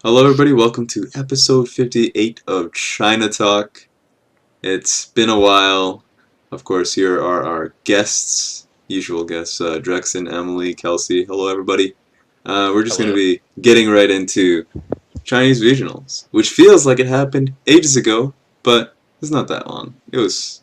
Hello, everybody. Welcome to episode 58 of China Talk. It's been a while. Of course, here are our guests, usual guests, Drexen, Emily, Kelsey. Hello, everybody. We're just going to Hello. be getting right into Chinese regionals, which feels like it happened ages ago, but it's not that long. It was.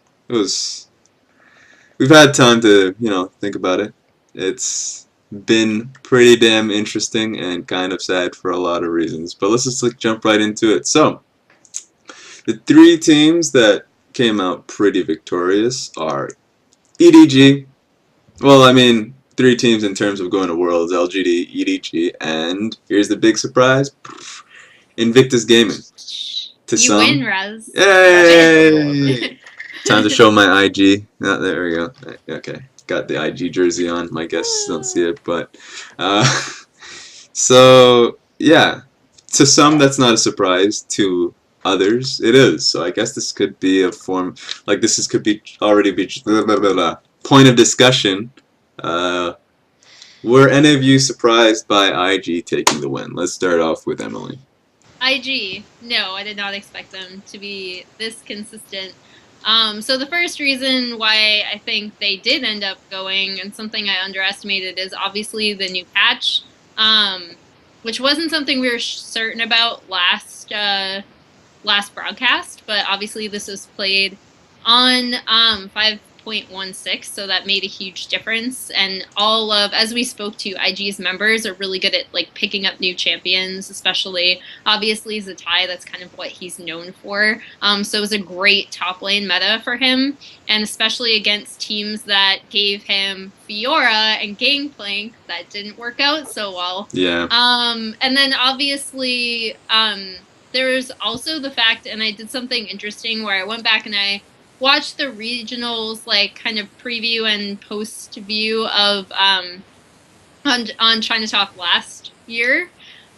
We've had time to, think about it. It's been pretty damn interesting and kind of sad for a lot of reasons. But let's just jump right into it. So, the three teams that came out pretty victorious are EDG. Well, I mean, three teams in terms of going to Worlds: LGD, EDG, and here's the big surprise: Invictus Gaming. To You win, some, Raz. yay! Time to show my IG. Oh, there we go. Okay, got the IG jersey on. My guests don't see it, but so yeah. To some, that's not a surprise. To others, it is. So I guess this could be a form, like could be already be blah, blah, blah, blah. Point of discussion. Were any of you surprised by IG taking the win? Let's start off with Emily. IG, no, I did not expect them to be this consistent. So the first reason why I think they did end up going, and something I underestimated, is obviously the new patch, which wasn't something we were certain about last broadcast, but obviously this was played on 5.16, so that made a huge difference. And all of, as we spoke to, IG's members are really good at like picking up new champions, especially obviously Zatai. That's kind of what he's known for. So it was a great top lane meta for him, and especially against teams that gave him Fiora and Gangplank. That didn't work out so well. Yeah. And then obviously there's also the fact, and I did something interesting where I went back and I watched the regionals, like kind of preview and post view of on China Talk last year.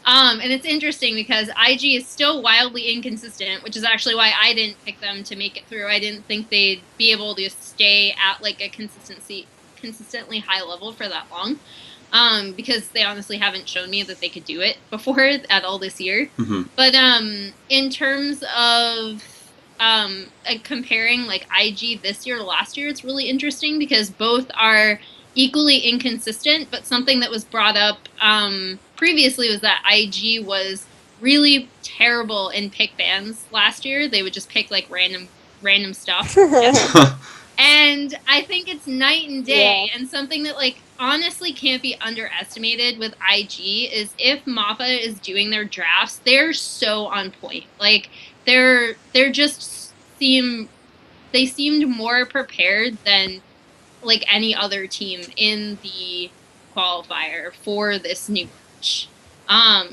And it's interesting because IG is still wildly inconsistent, which is actually why I didn't pick them to make it through. I didn't think they'd be able to stay at like a consistently high level for that long. Because they honestly haven't shown me that they could do it before at all this year. Mm-hmm. But in terms of comparing like IG this year to last year, it's really interesting because both are equally inconsistent. But something that was brought up previously was that IG was really terrible in pick bans last year. They would just pick like random stuff. And I think it's night and day. Yeah. And something that like honestly can't be underestimated with IG is if Mappa is doing their drafts, they're so on point. Like they're just seemed more prepared than like any other team in the qualifier for this new match.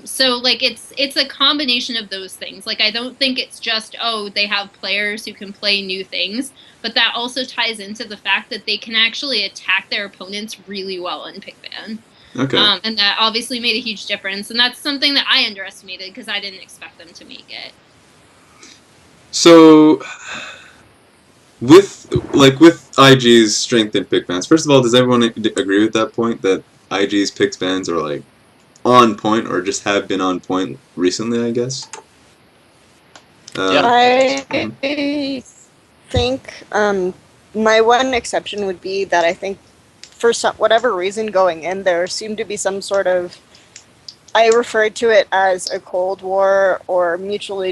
So like it's a combination of those things. Like I don't think it's just, oh, they have players who can play new things, but that also ties into the fact that they can actually attack their opponents really well in pick ban. Okay. And that obviously made a huge difference, and that's something that I underestimated because I didn't expect them to make it. So, with IG's strength in pick bans, first of all, does everyone agree with that point that IG's pick bans are like on point, or just have been on point recently, I guess? Yeah. I think my one exception would be that I think for whatever reason going in, there seemed to be some sort of, I referred to it as a Cold War or mutually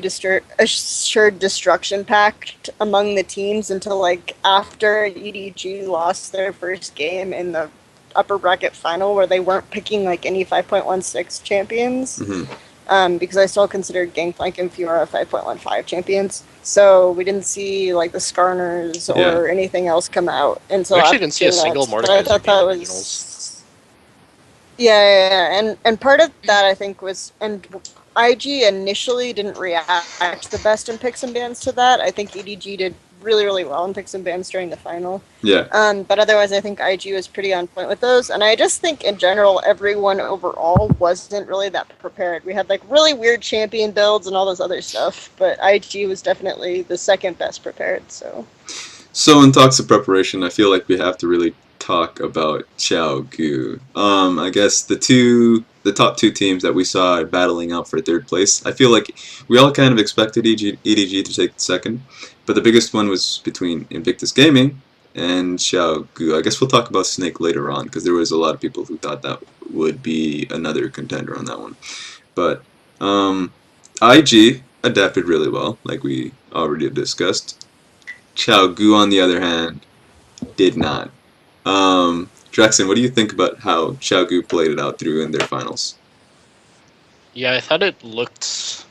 assured destruction pact among the teams until like after EDG lost their first game in the upper bracket final, where they weren't picking like any 5.16 champions. Mm-hmm. Because I still considered Gangplank and Fiora 5.15 champions. So we didn't see like the Skarners or anything else come out until we actually didn't see a single Mordekaiser. I thought that was and part of that I think was, and IG initially didn't react the best in picks and bans to that. I think EDG did really well in picks and bans during the final. Yeah. But otherwise, I think IG was pretty on point with those. And I just think in general, everyone overall wasn't really that prepared. We had like really weird champion builds and all this other stuff, but IG was definitely the second best prepared. So in talks of preparation, I feel like we have to really talk about Xiao Gu. I guess the two the top two teams that we saw battling out for third place. I feel like we all kind of expected EDG to take second, but the biggest one was between Invictus Gaming and Xiaogu. I guess we'll talk about Snake later on, because there was a lot of people who thought that would be another contender on that one. But IG adapted really well, like we already discussed. Xiaogu, on the other hand, did not. Drexen, what do you think about how Xiaogu played it out through in their finals? Yeah, I thought it looked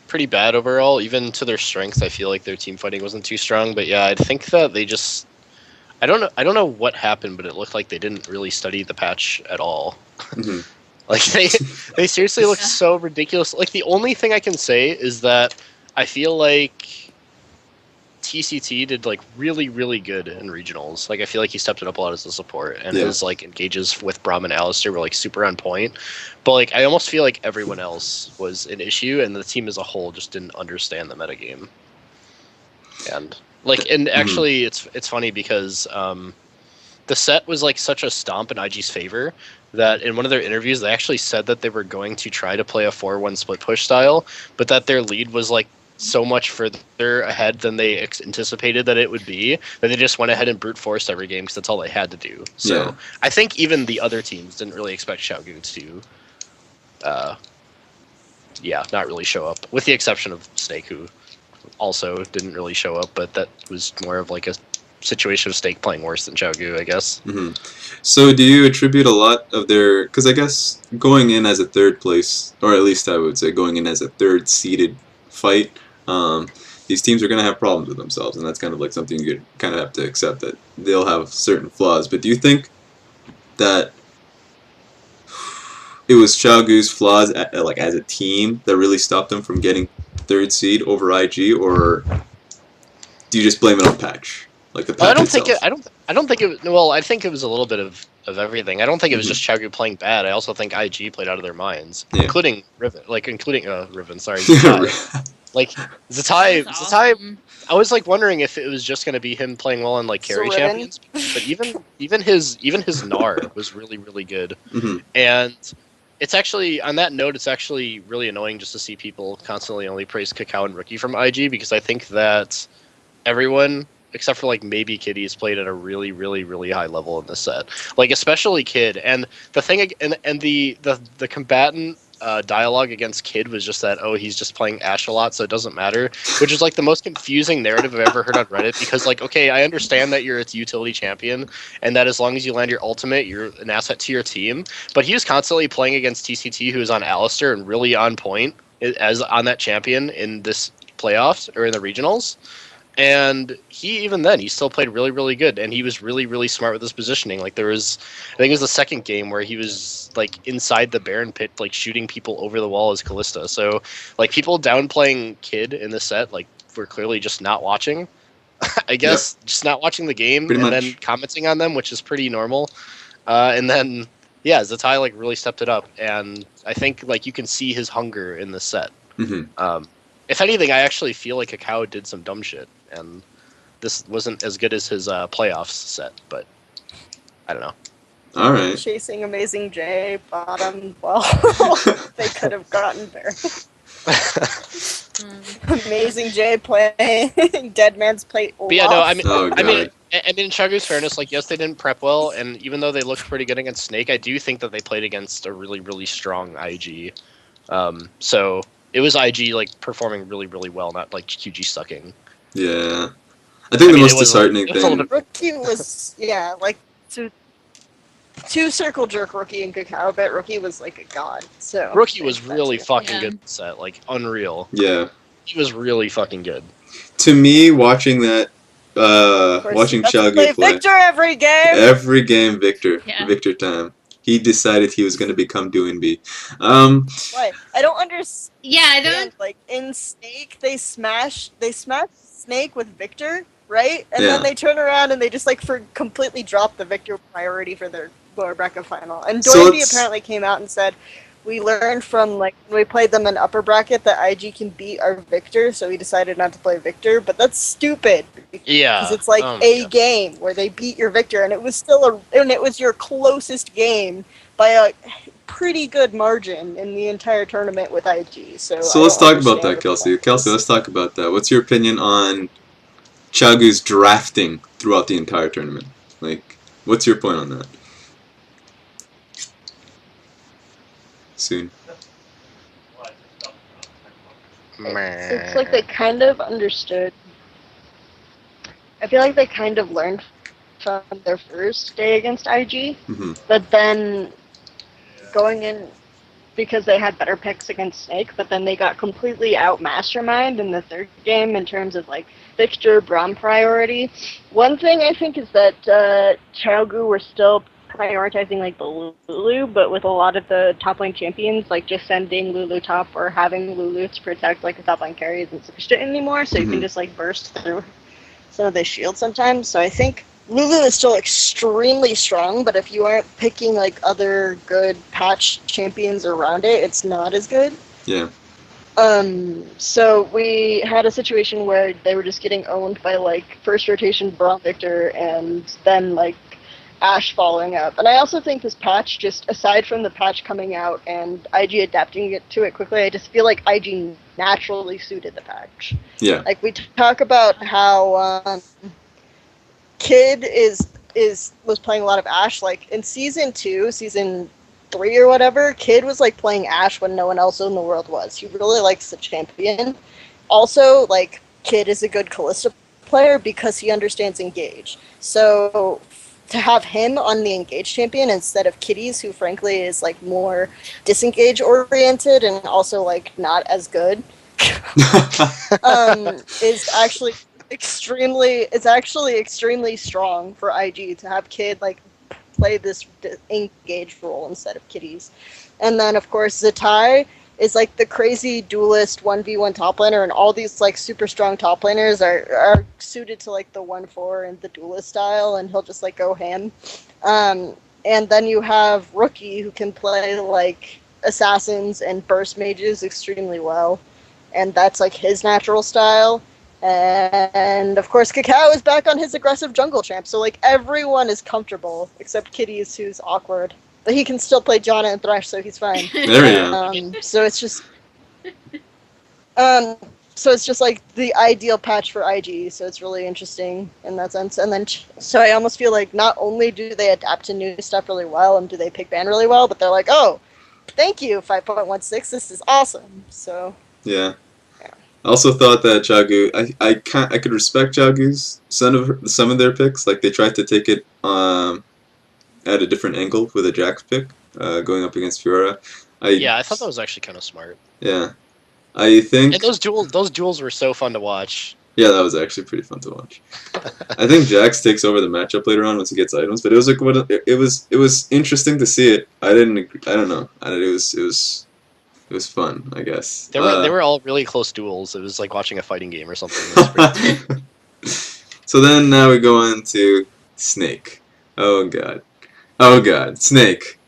pretty bad overall. Even to their strength, I feel like their team fighting wasn't too strong. But yeah, I think that they just... I don't know what happened, but it looked like they didn't really study the patch at all. Mm-hmm. Like, they seriously looked so ridiculous. Like, the only thing I can say is that I feel like TCT did, like, really, really good in regionals. Like, I feel like he stepped it up a lot as a support, and his, like, engages with Braum and Alistair were, like, super on point. But, like, I almost feel like everyone else was an issue, and the team as a whole just didn't understand the metagame. And, like, and actually, it's funny because the set was, like, such a stomp in IG's favor that in one of their interviews, they actually said that they were going to try to play a 4-1 split push style, but that their lead was, like, so much further ahead than they anticipated that it would be, that they just went ahead and brute forced every game because that's all they had to do. So I think even the other teams didn't really expect Xiaogu to, not really show up, with the exception of Snake, who also didn't really show up, but that was more of like a situation of Snake playing worse than Xiaogu, I guess. Mm-hmm. So do you attribute a lot of their... Because I guess going in as a third place, or at least I would say going in as a third seeded fight, these teams are going to have problems with themselves, and that's kind of like something you kind of have to accept, that they'll have certain flaws. But do you think that it was Xiaogu's flaws like as a team that really stopped them from getting third seed over IG, or do you just blame it on patch? Like the patch I don't itself? think it. I don't think it. Well, I think it was a little bit of everything. I don't think it was just Xiaogu playing bad. I also think IG played out of their minds, including Riven. Riven. Sorry, Zatai. Like Zatai. Awesome. I was like wondering if it was just going to be him playing well on like carry champions, but even his Gnar was really, really good. And it's actually, on that note, it's actually really annoying just to see people constantly only praise Kakao and Rookie from IG, because I think that everyone, except for like maybe Kid, has played at a really, really, really high level in this set. Like especially Kid, and the thing, and the combatant dialogue against Kid was just that, oh, he's just playing Ashe a lot, so it doesn't matter, which is like the most confusing narrative I've ever heard on Reddit, because like, okay, I understand that you're a utility champion and that as long as you land your ultimate, you're an asset to your team, but he was constantly playing against TCT, who is on Alistair and really on point as on that champion in this playoffs or in the regionals. And he still played really, really good, and he was really, really smart with his positioning. Like there was, I think it was the second game where he was like inside the Baron pit, like shooting people over the wall as Callista. So like people downplaying Kid in the set, like were clearly just not watching. I guess just not watching the game then commenting on them, which is pretty normal. And then Zatai like really stepped it up, and I think like you can see his hunger in the set. If anything, I actually feel like Kakao did some dumb shit, and this wasn't as good as his playoffs set, but I don't know. All right. Chasing Amazing J, bottom, well, they could have gotten there. Amazing J playing Dead Man's Plate. But yeah, no, I mean, God. in Xiaogu's fairness, like, yes, they didn't prep well, and even though they looked pretty good against Snake, I do think that they played against a really, really strong IG. So it was IG like performing really, really well, not like QG sucking. Yeah, I think the most disheartening thing. Rookie was like two circle jerk Rookie and Kakao, but Rookie was like a god. So Rookie was really fucking good set, like unreal. Yeah, he was really fucking good. To me, watching that, watching Xiaogu play Victor every game, Victor time. He decided he was going to become Doinby. Why? I don't understand. Yeah, I don't. Like in Snake, they smash Snake with Victor, right? And then they turn around and they just like completely drop the Victor priority for their lower bracket final. And Doinby apparently came out and said, we learned from like when we played them in upper bracket that IG can beat our Victor, so we decided not to play Victor. But that's stupid. Yeah, because it's like game where they beat your Victor, and it was still it was your closest game by pretty good margin in the entire tournament with IG. So let's talk about that, Kelsey. Kelsey, let's talk about that. What's your opinion on Xiaogu's drafting throughout the entire tournament? Like, what's your point on that? Soon. It's like they kind of understood. I feel like they kind of learned from their first day against IG, but then going in, because they had better picks against Snake, but then they got completely out mastermind in the third game in terms of like fixture Braum priority. One thing I think is that Xiaogu were still prioritizing like the Lulu, but with a lot of the top lane champions, like just sending Lulu top or having Lulu to protect like a top lane carry isn't sufficient anymore, so you can just like burst through some of the shields sometimes. So I think Lulu is still extremely strong, but if you aren't picking like other good patch champions around it, it's not as good. Yeah. So we had a situation where they were just getting owned by like first rotation Braum Victor and then like Ashe following up. And I also think this patch, just aside from the patch coming out and IG adapting to it quickly, I just feel like IG naturally suited the patch. Yeah. Like we talk about how Kid was playing a lot of Ashe. Like in season 3 or whatever, Kid was like playing Ashe when no one else in the world was. He really likes the champion. Also, like Kid is a good Kalista player because he understands engage. So to have him on the engage champion instead of Kitties, who frankly is like more disengage oriented and also like not as good, is actually extremely strong for IG to have Kid like play this engage role instead of Kitties. And then of course Zatai is like the crazy duelist 1v1 top laner, and all these like super strong top laners are suited to like the 1-4 and the duelist style, and he'll just like go ham. And then you have Rookie, who can play like assassins and burst mages extremely well, and that's like his natural style. And of course Kakao is back on his aggressive jungle champ, so like everyone is comfortable except Kitties, who's awkward. But he can still play Janna and Thresh, so he's fine. There we go. So it's just like the ideal patch for IG, so it's really interesting in that sense. And then, so I almost feel like not only do they adapt to new stuff really well and do they pick ban really well, but they're like, oh, thank you, 5.16, this is awesome. So yeah. I also thought that Xiaogu, I could respect Xiaogu's some of their picks. Like they tried to take it at a different angle with a Jax pick, going up against Fiora. I thought that was actually kind of smart. Yeah, I think. And those duels were so fun to watch. Yeah, that was actually pretty fun to watch. I think Jax takes over the matchup later on once he gets items, but it was like it was interesting to see it. I don't know. It was fun, I guess. They were all really close duels. It was like watching a fighting game or something. It was pretty So then now we go on to Snake. Oh god, Snake,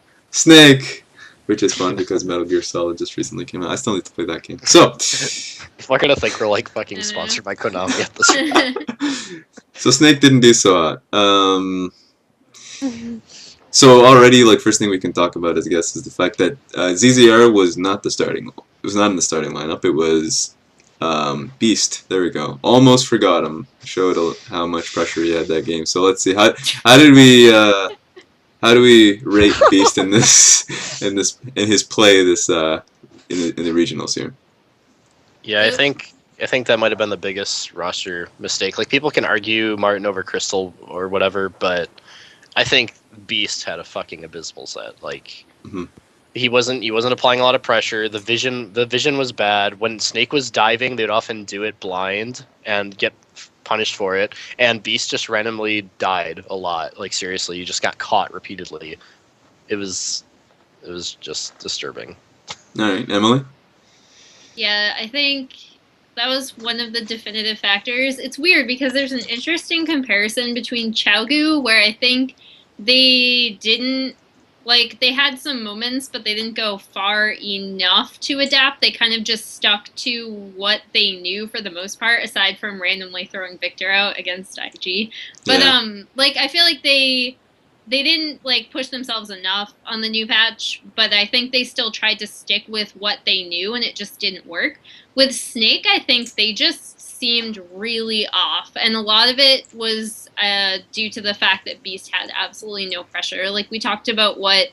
which is fun because Metal Gear Solid just recently came out. I still need to play that game. So, if we're gonna think we're like fucking sponsored by Konami at this point. So Snake didn't do so hot. So already, like, first thing we can talk about, I guess, is the fact that ZZR was not in the starting lineup. It was Beast. There we go. Almost forgot him. Showed how much pressure he had that game. So let's see how did we rate Beast in his play in the regionals here. Yeah, I think that might have been the biggest roster mistake. Like people can argue Martin over Crystal or whatever, but I think Beast had a fucking abysmal set. Like he wasn't applying a lot of pressure. The vision was bad. When Snake was diving, they'd often do it blind and get punished for it. And Beast just randomly died a lot. Like seriously, you just got caught repeatedly. It was just disturbing. All right, Emily. Yeah, I think that was one of the definitive factors. It's weird because there's an interesting comparison between Xiaogu, where I think they didn't, like, they had some moments, but they didn't go far enough to adapt. They kind of just stuck to what they knew for the most part, aside from randomly throwing Victor out against IG. But, Yeah. like, I feel like they they didn't like push themselves enough on the new patch, but I think they still tried to stick with what they knew, and it just didn't work. With Snake, I think they just seemed really off, and a lot of it was due to the fact that Beast had absolutely no pressure. Like, we talked about what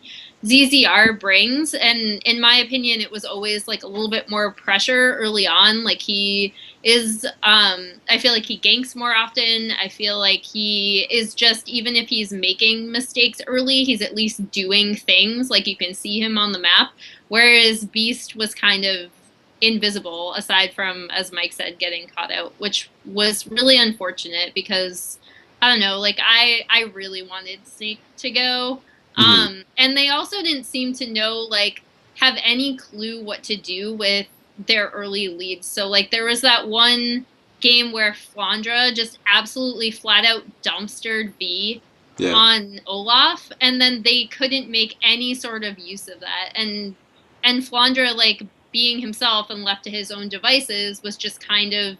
ZZR brings, and in my opinion, it was always like a little bit more pressure early on. Like, he is, I feel like he ganks more often. I feel like he is just, even if he's making mistakes early, he's at least doing things. Like, you can see him on the map, whereas Beast was kind of invisible, aside from, as Mike said, getting caught out, which was really unfortunate because, I don't know, like, I really wanted Snake to go. And they also didn't seem to know, like, have any clue what to do with their early leads. So, like, there was that one game where Flandra just absolutely flat out dumpstered V on Olaf, and then they couldn't make any sort of use of that. And Flandra, like, being himself and left to his own devices, was just kind of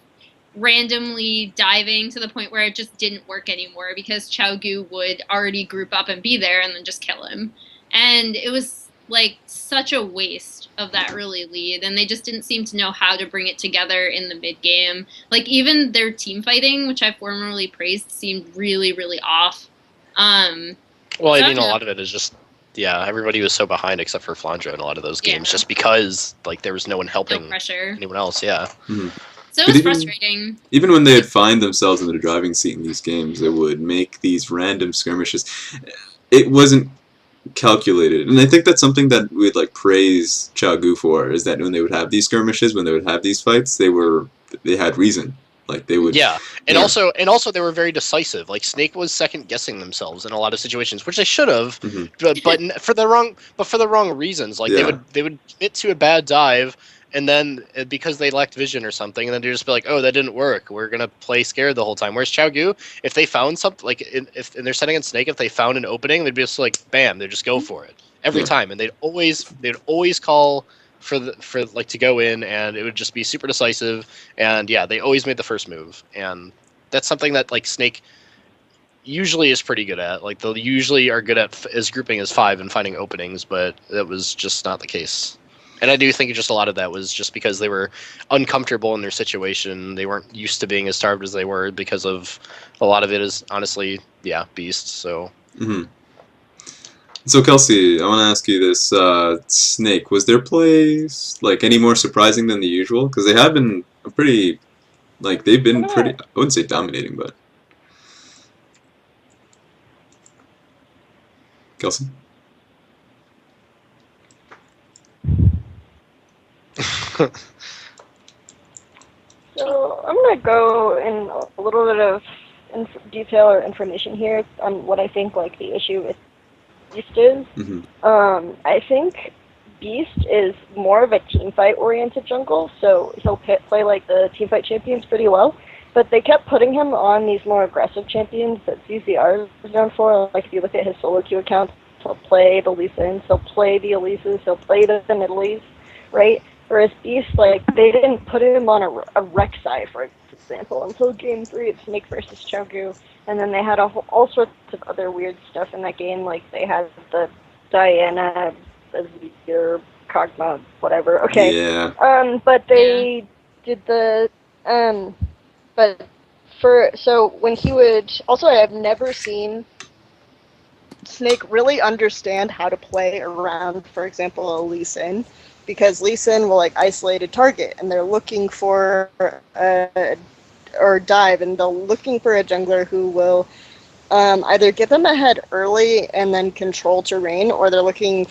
randomly diving to the point where it just didn't work anymore because Xiaogu would already group up and be there and then just kill him. And it was like such a waste of that early lead, and they just didn't seem to know how to bring it together in the mid game. Like, even their team fighting, which I formerly praised, seemed really, really off. Well, I mean, a lot of it is just, everybody was so behind except for Flandra in a lot of those games, just because like there was no one helping anyone else. So it was frustrating. Even when they would find themselves in the driving seat in these games, they would make these random skirmishes. It wasn't calculated, and I think that's something that we'd like praise Xiaogu for, is that when they would have these skirmishes, when they would have these fights, they had reason. Like, they would, and also they were very decisive. Like, Snake was second guessing themselves in a lot of situations, which they should have, but for the wrong reasons. Like, they would commit to a bad dive, and then because they lacked vision or something, and then they'd just be like, oh, that didn't work, we're gonna play scared the whole time. Whereas Xiaogu, if they found something, like, if they're setting in Snake, if they found an opening, they'd be just like, bam, they'd just go for it every time, and they'd always call for like to go in, and it would just be super decisive, and they always made the first move, and that's something that like Snake usually is pretty good at. Like, they usually are good at as grouping as 5 and finding openings, but that was just not the case. And I do think just a lot of that was just because they were uncomfortable in their situation. They weren't used to being as starved as they were, because of a lot of it is honestly Beast. So So, Kelsey, I want to ask you this. Snake, was their plays like any more surprising than the usual? Because they have been pretty, like, they've been pretty, I wouldn't say dominating, but... Kelsey? So, I'm going to go in a little bit of detail or information here on what I think, like, the issue with Beast is. I think Beast is more of a teamfight oriented jungle, so he'll play like the teamfight champions pretty well, but they kept putting him on these more aggressive champions that ZZR is known for. Like, if you look at his solo queue account, he'll play the Lee Sins, he'll play the Elises, he'll play the Nidalees, right? Whereas Beast, like, they didn't put him on a Rek'Sai, for example, until Game 3 of Snake versus Xiaogu. And then they had all sorts of other weird stuff in that game, like they had the Diana, Azir, Kog'Maw, whatever. Okay. Yeah. But they did the so when he would also, I have never seen Snake really understand how to play around, for example, a Lee Sin, because Lee Sin will like isolate a target, and they're looking for or dive, and they're looking for a jungler who will either get them ahead early and then control terrain, or they're looking,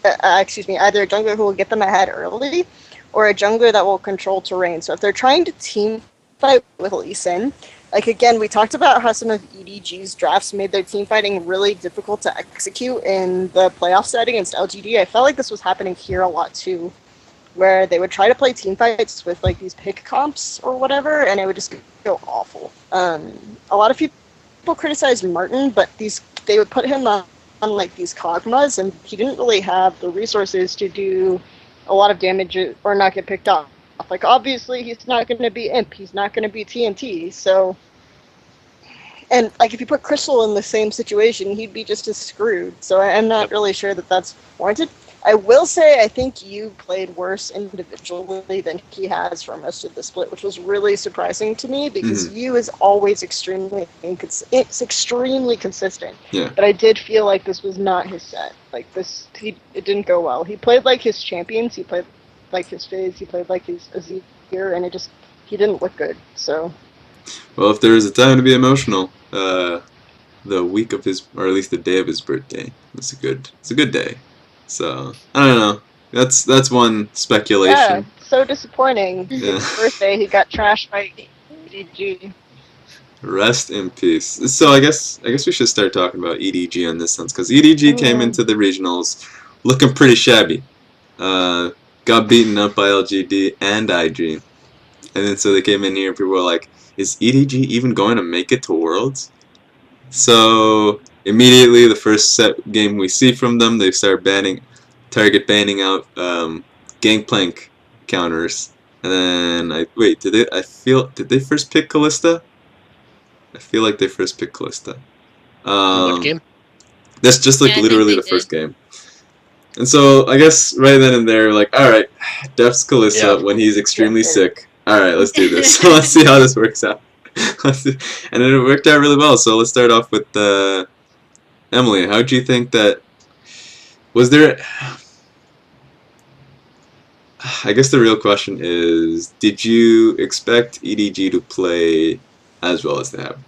either a jungler who will get them ahead early, or a jungler that will control terrain. So if they're trying to team fight with Lee Sin, like, again, we talked about how some of EDG's drafts made their team fighting really difficult to execute in the playoff set against LGD. I felt like this was happening here a lot too, where they would try to play team fights with like these pick comps or whatever, and it would just go awful. A lot of people criticized Martin, but they would put him on like these Kog'Maws, and he didn't really have the resources to do a lot of damage or not get picked off. Like, obviously, he's not going to be Imp, he's not going to be TNT, so... And like if you put Crystal in the same situation, he'd be just as screwed. So I'm not really sure that that's warranted. I will say I think you played worse individually than he has for most of the split, which was really surprising to me because you is always extremely extremely consistent. Yeah. But I did feel like this was not his set. Like it didn't go well. He played like his champions. He played like his Fizz. He played like his Azir, and he didn't look good. So. Well, if there was a time to be emotional, the week of his, or at least the day of his birthday, it's a good day. So I don't know. That's one speculation. Yeah, so disappointing. Yeah. His birthday, he got trashed by EDG. Rest in peace. So I guess we should start talking about EDG in this sense, because EDG came into the regionals looking pretty shabby. Got beaten up by LGD and IG, and then so they came in here and people were like, "Is EDG even going to make it to Worlds?" So immediately, the first set game we see from them, they start target banning out Gangplank counters, and then did they first pick Kalista? I feel like they first picked Kalista. What game? That's just like literally the first game. And so I guess right then and there, like, all right, Def's Kalista when he's extremely sick. All right, let's do this. So let's see how this works out. And it worked out really well. So let's start off with Emily. How do you think that? Was there? I guess the real question is: did you expect EDG to play as well as they have?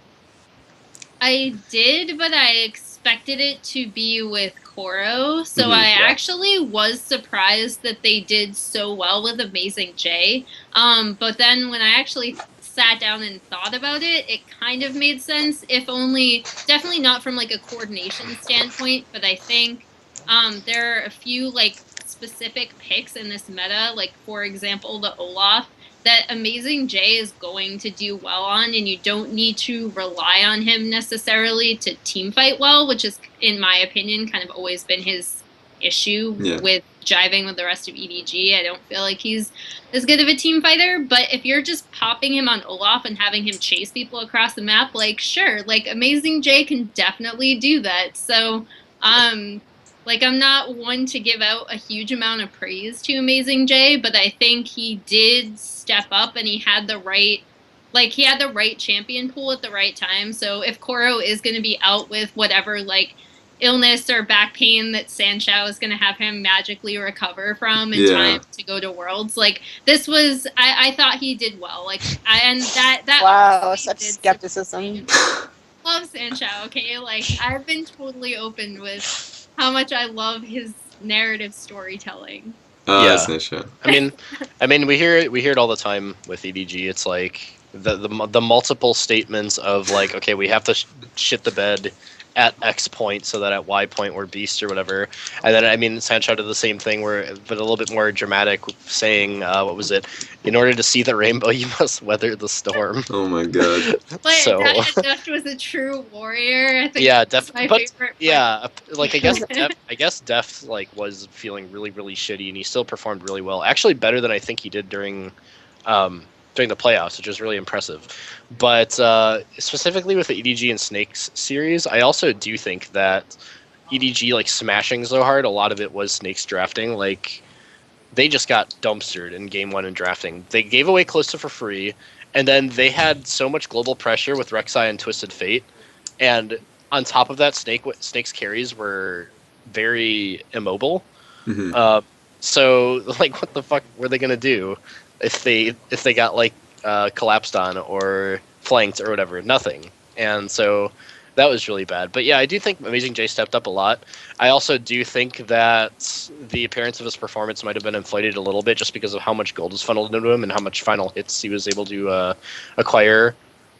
I did, but I expected it to be with Koro, so I actually was surprised that they did so well with Amazing J. But then when I actually sat down and thought about it, it kind of made sense, if only, definitely not from like a coordination standpoint, but I think there are a few like specific picks in this meta, like for example the Olaf, that Amazing J is going to do well on, and you don't need to rely on him necessarily to teamfight well, which is, in my opinion, kind of always been his issue with jiving with the rest of EDG. I don't feel like he's as good of a team fighter, but if you're just popping him on Olaf and having him chase people across the map, like, sure, like, Amazing J can definitely do that. So, like, I'm not one to give out a huge amount of praise to Amazing J, but I think he did step up and he had the right champion pool at the right time. So if Koro is going to be out with whatever, like, illness or back pain that Sanshao is going to have him magically recover from in time to go to Worlds, like, this was, I thought he did well. Like, that wow, such skepticism. Love Sanshao, okay? Like, I've been totally open with how much I love his narrative storytelling. Sanshao. I mean, we hear it all the time with EDG. It's like the multiple statements of like, okay, we have to shit the bed at X point so that at Y point we're beast or whatever. And then, I mean, Sanshao did the same thing, but a little bit more dramatic, saying, what was it? In order to see the rainbow, you must weather the storm. Oh my god. But Def was a true warrior. I think Def, my favorite part. Like, I guess Def like was feeling really, really shitty, and he still performed really well. Actually, better than I think he did during the playoffs, which was really impressive. But specifically with the EDG and Snakes series, I also do think that EDG, like, smashing so hard, a lot of it was Snakes drafting. Like, they just got dumpstered in Game 1 in drafting. They gave away Calista for free, and then they had so much global pressure with Rek'Sai and Twisted Fate, and on top of that, Snake's carries were very immobile. So, like, what the fuck were they going to do if they got, like, collapsed on or flanked or whatever? Nothing. And so that was really bad. But yeah, I do think Amazing J stepped up a lot. I also do think that the appearance of his performance might have been inflated a little bit just because of how much gold was funneled into him and how much final hits he was able to acquire,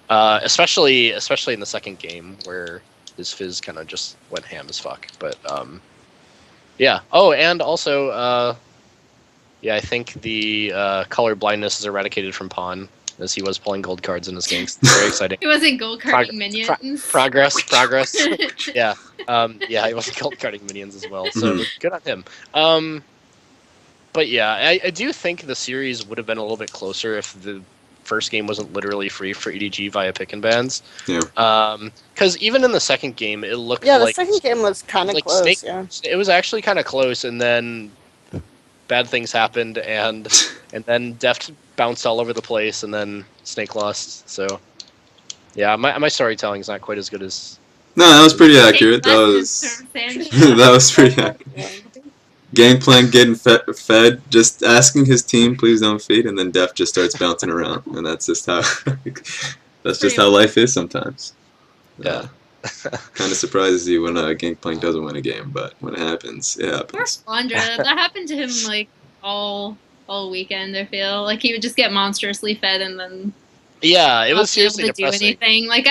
especially in the second game where his Fizz kind of just went ham as fuck. But yeah. Oh, and also yeah, I think the color blindness is eradicated from Pawn, as he was pulling gold cards in his games. Very exciting. He wasn't gold carding minions. Progress. Yeah. Yeah, he wasn't gold carding minions as well. So good on him. But yeah, I do think the series would have been a little bit closer if first game wasn't literally free for EDG via pick and bans. Yeah. Because even in the second game, it looked Yeah, the like second game was kind of like close. Snake, Yeah. it was actually kind of close, and then bad things happened, and then Deft bounced all over the place, and then Snake lost. So yeah, my storytelling is not quite as good as. No, that was pretty accurate. Take That lessons was from Sanji. that was pretty accurate. Gangplank getting fed, just asking his team, please don't feed, and then Def just starts bouncing around, and that's just how that's just how life is sometimes. Yeah. Kind of surprises you when Gangplank doesn't win a game, but when it happens, it happens. Poor Flandra. That happened to him like all weekend. I feel like he would just get monstrously fed and then Yeah, it was not be able seriously to do depressing. anything. Like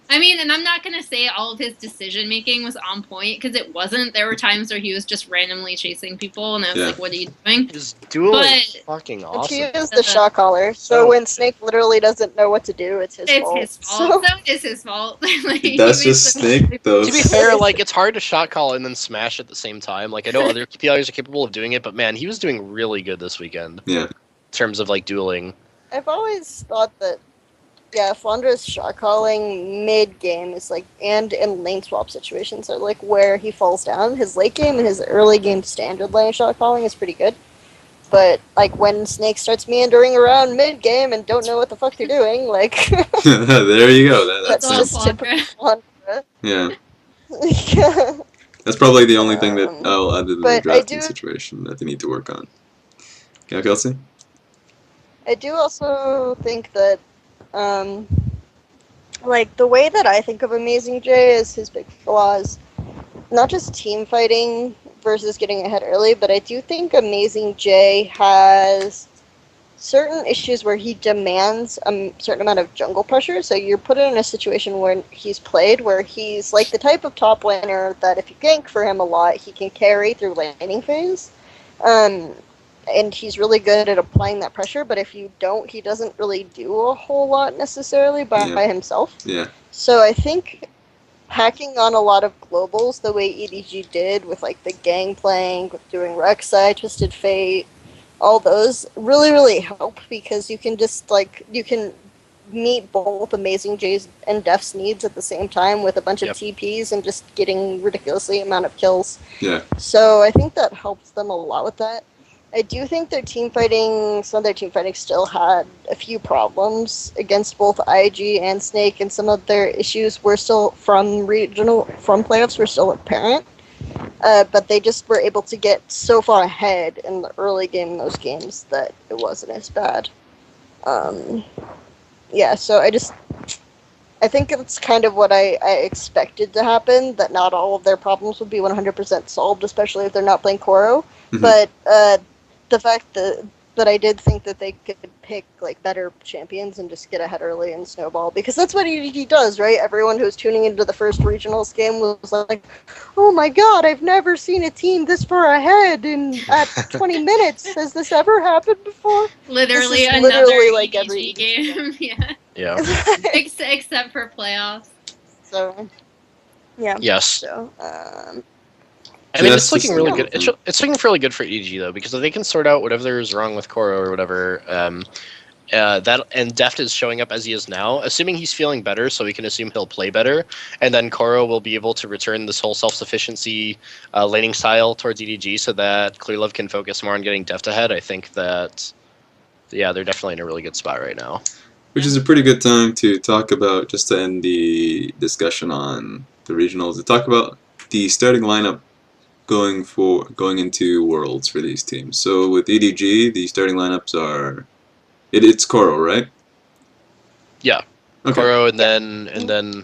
I mean, and I'm not gonna say all of his decision making was on point because it wasn't. There were times where he was just randomly chasing people, and I was like, "What are you doing?" His duel is But- fucking But awesome. he is the shot caller, so when Snake literally doesn't know what to do, it's his fault. It's his fault. So it's his fault. Like, he That's makes just the- Snake, though. To be fair, like it's hard to shot call and then smash at the same time. Like I know other players are capable of doing it, but man, he was doing really good this weekend Yeah. in terms of like dueling. I've always thought that, yeah, Flandra's shot calling mid game is like, and in lane swap situations are like where he falls down. His late game and his early game standard lane shot calling is pretty good. But like when Snake starts meandering around mid game and don't know what the fuck they're doing, like There you go. that's all just Flandra. typical Flandra. Yeah. Yeah. That's probably the only thing that I'll add to the But I drafting do- situation that they need to work on. Yeah, Kelsey? I do also think that, like, the way that I think of Amazing J is his big flaws, not just team fighting versus getting ahead early, but I do think Amazing J has certain issues where he demands a certain amount of jungle pressure. So you're put in a situation where he's played, where he's like the type of top laner that if you gank for him a lot, he can carry through laning phase. And he's really good at applying that pressure, but if you don't, he doesn't really do a whole lot necessarily by himself. Yeah. So I think hacking on a lot of globals the way EDG did with like the Gangplank, with doing Rek'Sai, Twisted Fate, all those really, really help because you can just like, you can meet both Amazing J's and Def's needs at the same time with a bunch of TPs and just getting ridiculously amount of kills. Yeah. So I think that helps them a lot with that. I do think their team fighting, some of their team fighting still had a few problems against both IG and Snake, and some of their issues were still from playoffs were still apparent. But they just were able to get so far ahead in the early game in those games that it wasn't as bad. Yeah, so I think it's kind of what I expected to happen, that not all of their problems would be 100% solved, especially if they're not playing Koro. Mhm. But the fact that I did think that they could pick like better champions and just get ahead early and snowball, because that's what he does, right? Everyone who's tuning into the first regionals game was like, "Oh my god, I've never seen a team this far ahead at 20 minutes. Has this ever happened before?" Literally This is another literally, like, EDG every- game. Yeah. Yeah. Except for playoffs. So, yeah. Yes. So, I mean, That's it's looking just really another good. thing. It's looking really good for EDG though, because if they can sort out whatever is wrong with Koro or whatever, that and Deft is showing up as he is now, assuming he's feeling better, so we can assume he'll play better, and then Koro will be able to return this whole self-sufficiency laning style towards EDG, so that Clearlove can focus more on getting Deft ahead. I think that, yeah, they're definitely in a really good spot right now. Which is a pretty good time to talk about, just to end the discussion on the regionals, to talk about the starting lineup going into Worlds for these teams. So with EDG, the starting lineups are it's Koro, right? Yeah, Okay. Koro, and then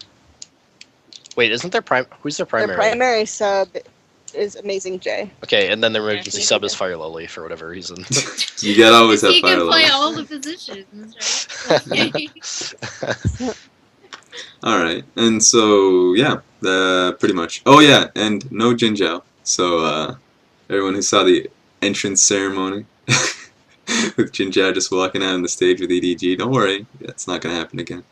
wait, isn't their who's their primary? their primary sub is Amazing J. Okay, and then their emergency sub is Fire Lily for whatever reason. You gotta always have He fire can play level. all the positions, right? Alright, and so yeah, pretty much. Oh yeah, and no Jinzhao. So everyone who saw the entrance ceremony with Jinzhao just walking out on the stage with EDG, don't worry, that's not gonna happen again.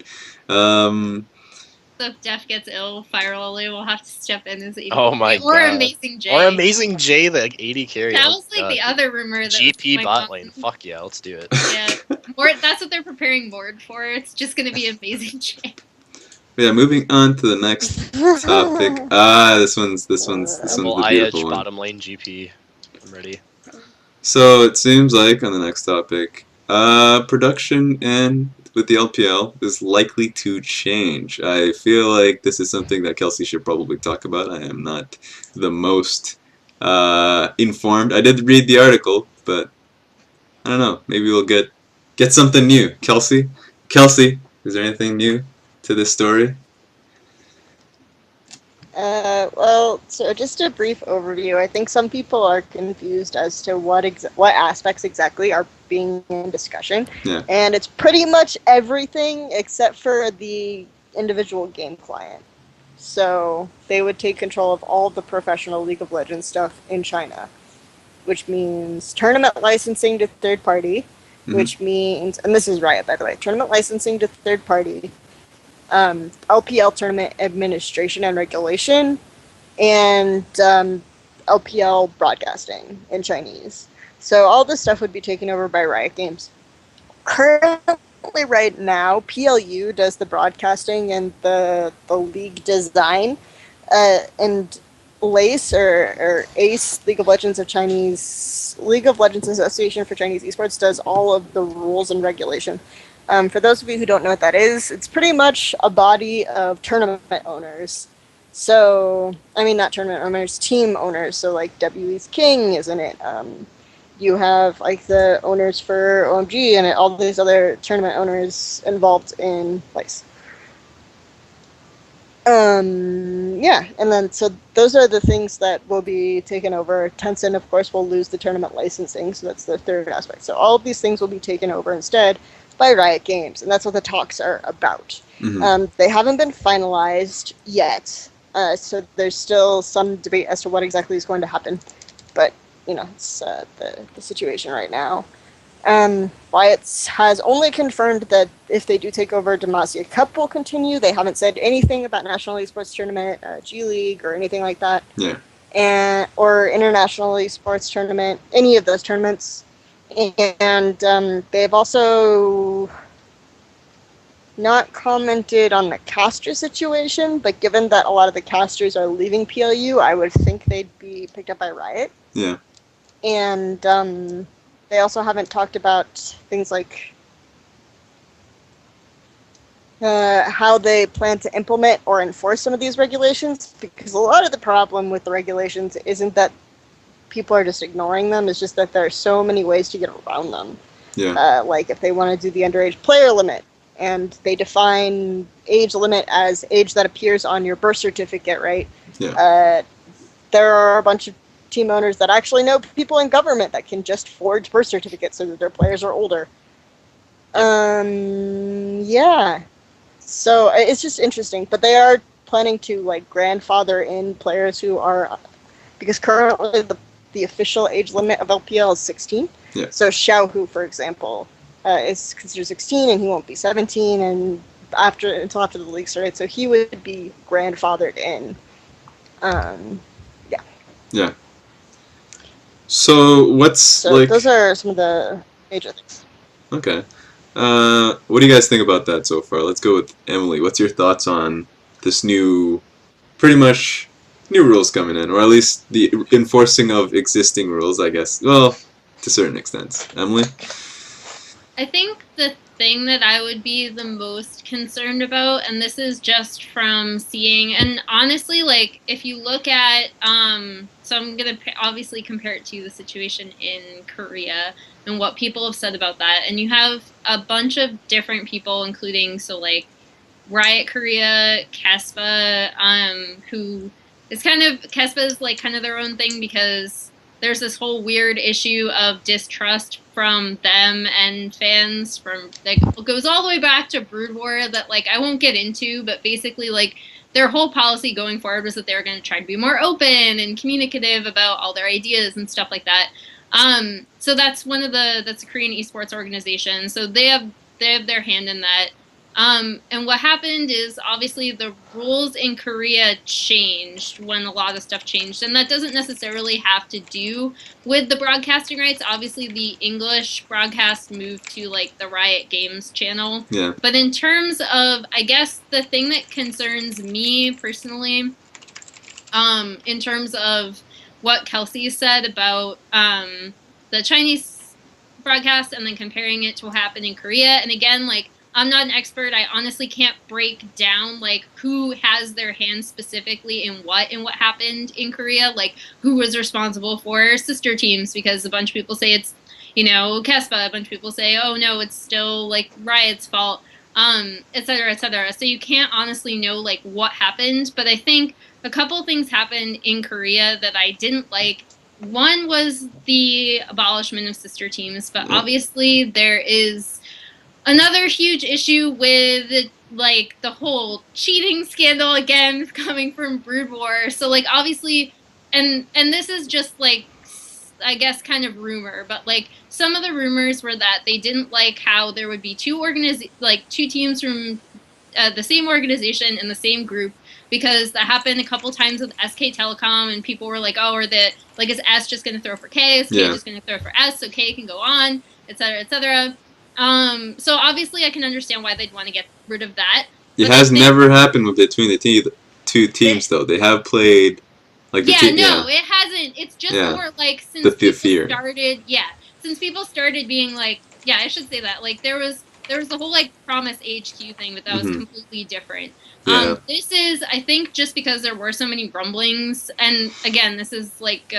The if Def gets ill, Fire Lily will have to step in as AD. Oh my or god. Amazing J. Or Amazing J, the AD carry. That was like the other rumor. That GP bot lane. Fuck yeah, let's do it. Yeah, that's what they're preparing Mord for. It's just gonna be Amazing J. Yeah, moving on to the next topic. This one's the beautiful one. Bottom lane GP. I'm ready. So it seems like on the next topic, production and with the LPL is likely to change. I feel like this is something that Kelsey should probably talk about. I am not the most informed. I did read the article, but I don't know. Maybe we'll get something new. Kelsey, is there anything new to this story? Well, so just a brief overview. I think some people are confused as to what aspects exactly are being in discussion. Yeah. And it's pretty much everything except for the individual game client. So they would take control of all the professional League of Legends stuff in China, which means tournament licensing to third party, which means, and this is Riot, by the way, tournament licensing to third party, LPL tournament administration and regulation, and LPL broadcasting in Chinese. So all this stuff would be taken over by Riot Games. Currently, right now, PLU does the broadcasting and the league design, and LACE or ACE, League of Legends Association for Chinese Esports, does all of the rules and regulation. For those of you who don't know what that is, it's pretty much a body of tournament owners. So, I mean, not tournament owners, team owners. So, like, WE's King is in it. You have, like, the owners for OMG and all these other tournament owners involved in LACE. Yeah, and then, so those are the things that will be taken over. Tencent, of course, will lose the tournament licensing, so that's the third aspect. So all of these things will be taken over instead by Riot Games, and that's what the talks are about. They haven't been finalized yet, so there's still some debate as to what exactly is going to happen. But, you know, it's the situation right now. Riot has only confirmed that if they do take over, Demacia Cup will continue. They haven't said anything about National Esports Tournament, G League, or anything like that. Yeah. Or International Esports Tournament, any of those tournaments. And they've also not commented on the caster situation, but given that a lot of the casters are leaving PLU, I would think they'd be picked up by Riot. Yeah. And they also haven't talked about things like how they plan to implement or enforce some of these regulations, because a lot of the problem with the regulations isn't that people are just ignoring them, it's just that there are so many ways to get around them. Yeah. Like if they want to do the underage player limit, and they define age limit as age that appears on your birth certificate, right? Yeah. There are a bunch of team owners that actually know people in government that can just forge birth certificates so that their players are older. Yeah. So it's just interesting, but they are planning to like grandfather in players who are, because currently the official age limit of LPL is 16. Yeah. So Xiaohu, for example, is considered 16 and he won't be 17 and until after the league started. So he would be grandfathered in. Yeah. Yeah. So those are some of the major things. Okay. What do you guys think about that so far? Let's go with Emily. What's your thoughts on this pretty much new rules coming in, or at least the enforcing of existing rules, I guess? Well, to a certain extent. Emily? I think the thing that I would be the most concerned about, and this is just from seeing, and honestly, like, if you look at, so I'm going to obviously compare it to the situation in Korea and what people have said about that, and you have a bunch of different people, including, so, like, Riot Korea, Kespa, who is Kespa is, like, kind of their own thing because there's this whole weird issue of distrust from them and fans that goes all the way back to Brood War that, like, I won't get into, but basically, like, their whole policy going forward was that they were going to try to be more open and communicative about all their ideas and stuff like that. So that's a Korean esports organization. So they have their hand in that. And what happened is obviously the rules in Korea changed when a lot of stuff changed. And that doesn't necessarily have to do with the broadcasting rights. Obviously, the English broadcast moved to like the Riot Games channel. Yeah. But in terms of, I guess, the thing that concerns me personally, in terms of what Kelsey said about the Chinese broadcast and then comparing it to what happened in Korea. And again, like, I'm not an expert. I honestly can't break down like who has their hands specifically in what happened in Korea, like who was responsible for sister teams, because a bunch of people say it's, you know, Kespa, a bunch of people say, oh no, it's still like Riot's fault, et cetera, et cetera. So you can't honestly know like what happened, but I think a couple things happened in Korea that I didn't like. One was the abolishment of sister teams, but obviously there is another huge issue with like the whole cheating scandal again coming from Brood War. So like obviously, and this is just like, I guess kind of rumor, but like some of the rumors were that they didn't like how there would be two teams from the same organization in the same group, because that happened a couple times with SK Telecom, and people were like, oh, is S just going to throw for K? Is K just going to throw for S so K can go on, et cetera, et cetera. So obviously I can understand why they'd want to get rid of that. It has never happened between the two teams, though. They have played like the it hasn't. It's just more like since people started being like, I should say that, like there was the whole like Promise HQ thing, but that was completely different. This is, I think, just because there were so many rumblings, and again, this is like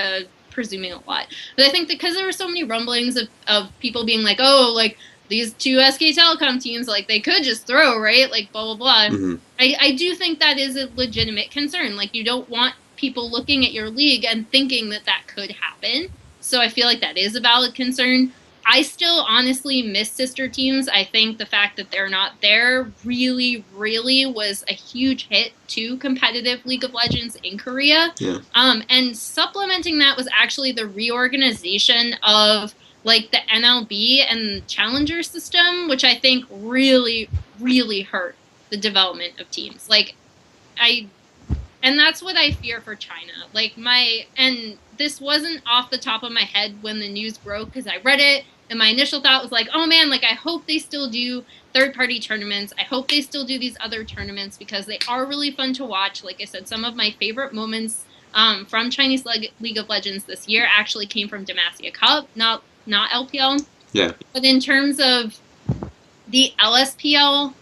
presuming a lot, but I think because there were so many rumblings of people being like, oh, like these two SK Telecom teams, like they could just throw, right? Like blah, blah, blah. I do think that is a legitimate concern. Like you don't want people looking at your league and thinking that that could happen. So I feel like that is a valid concern. I still honestly miss sister teams. I think the fact that they're not there really, really was a huge hit to competitive League of Legends in Korea. And supplementing that was actually the reorganization of like the NLB and Challenger system, which I think really, really hurt the development of teams. And that's what I fear for China. And this wasn't off the top of my head when the news broke, because I read it, and my initial thought was like, oh man, like I hope they still do third-party tournaments. I hope they still do these other tournaments, because they are really fun to watch. Like I said, some of my favorite moments from Chinese League of Legends this year actually came from Demacia Cup, not LPL. Yeah. But in terms of the LSPL,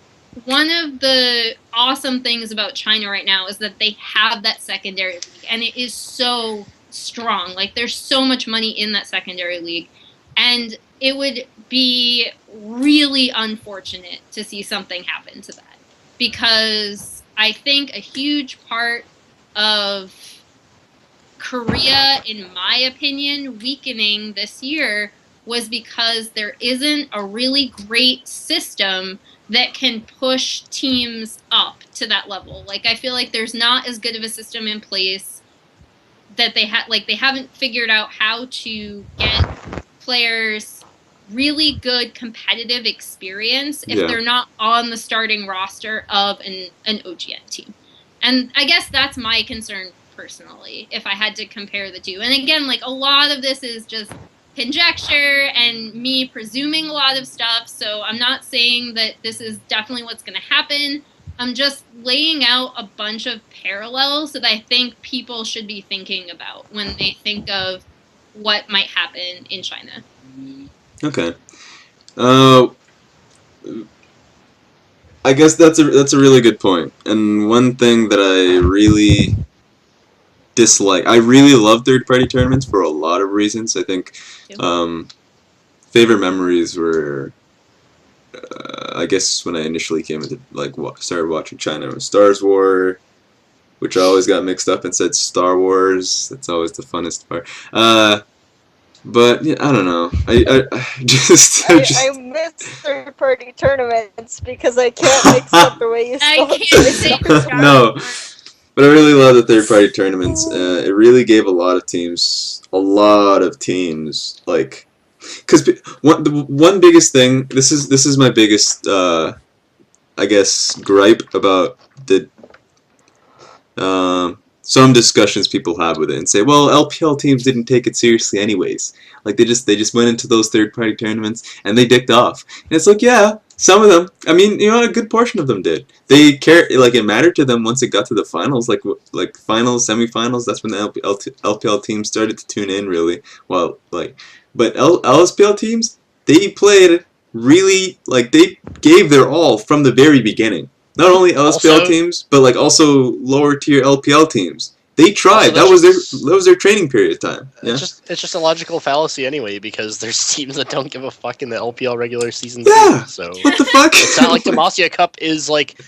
one of the awesome things about China right now is that they have that secondary league, and it is so strong. Like there's so much money in that secondary league, and it would be really unfortunate to see something happen to that, because I think a huge part of Korea, in my opinion, weakening this year was because there isn't a really great system that can push teams up to that level. Like I feel like there's not as good of a system in place, that they haven't figured out how to get players really good competitive experience if they're not on the starting roster of an OGN team. And I guess that's my concern personally, if I had to compare the two. And again, like a lot of this is just conjecture and me presuming a lot of stuff, so I'm not saying that this is definitely what's going to happen. I'm just laying out a bunch of parallels that I think people should be thinking about when they think of what might happen in China. Okay. I guess that's a really good point. And one thing that I really dislike, I really love third-party tournaments for a lot of reasons. I think favorite memories were, I guess when I initially came into started watching China, it was Stars War, which I always got mixed up and said Star Wars. That's always the funnest part. But yeah, I don't know. I miss third-party tournaments because I can't mix up the way you spell it. No, but I really love the third-party tournaments. It really gave a lot of teams, like, because the one biggest thing. This is my biggest, I I guess, gripe about the some discussions people have with it and say, well, LPL teams didn't take it seriously anyways. Like they just went into those third-party tournaments and they dicked off. And it's like, yeah, some of them. I mean, you know, a good portion of them did. They care, like it mattered to them once it got to the finals, like finals, semifinals. That's when the LPL teams started to tune in really. Well, like, but LSPL teams, they played really, like they gave their all from the very beginning. Not only LSPL teams, but like also lower tier LPL teams. They tried. That was their training period time. Yeah? It's just a logical fallacy anyway, because there's teams that don't give a fuck in the LPL regular season. Yeah. So what the fuck? It's not like Demacia Cup is like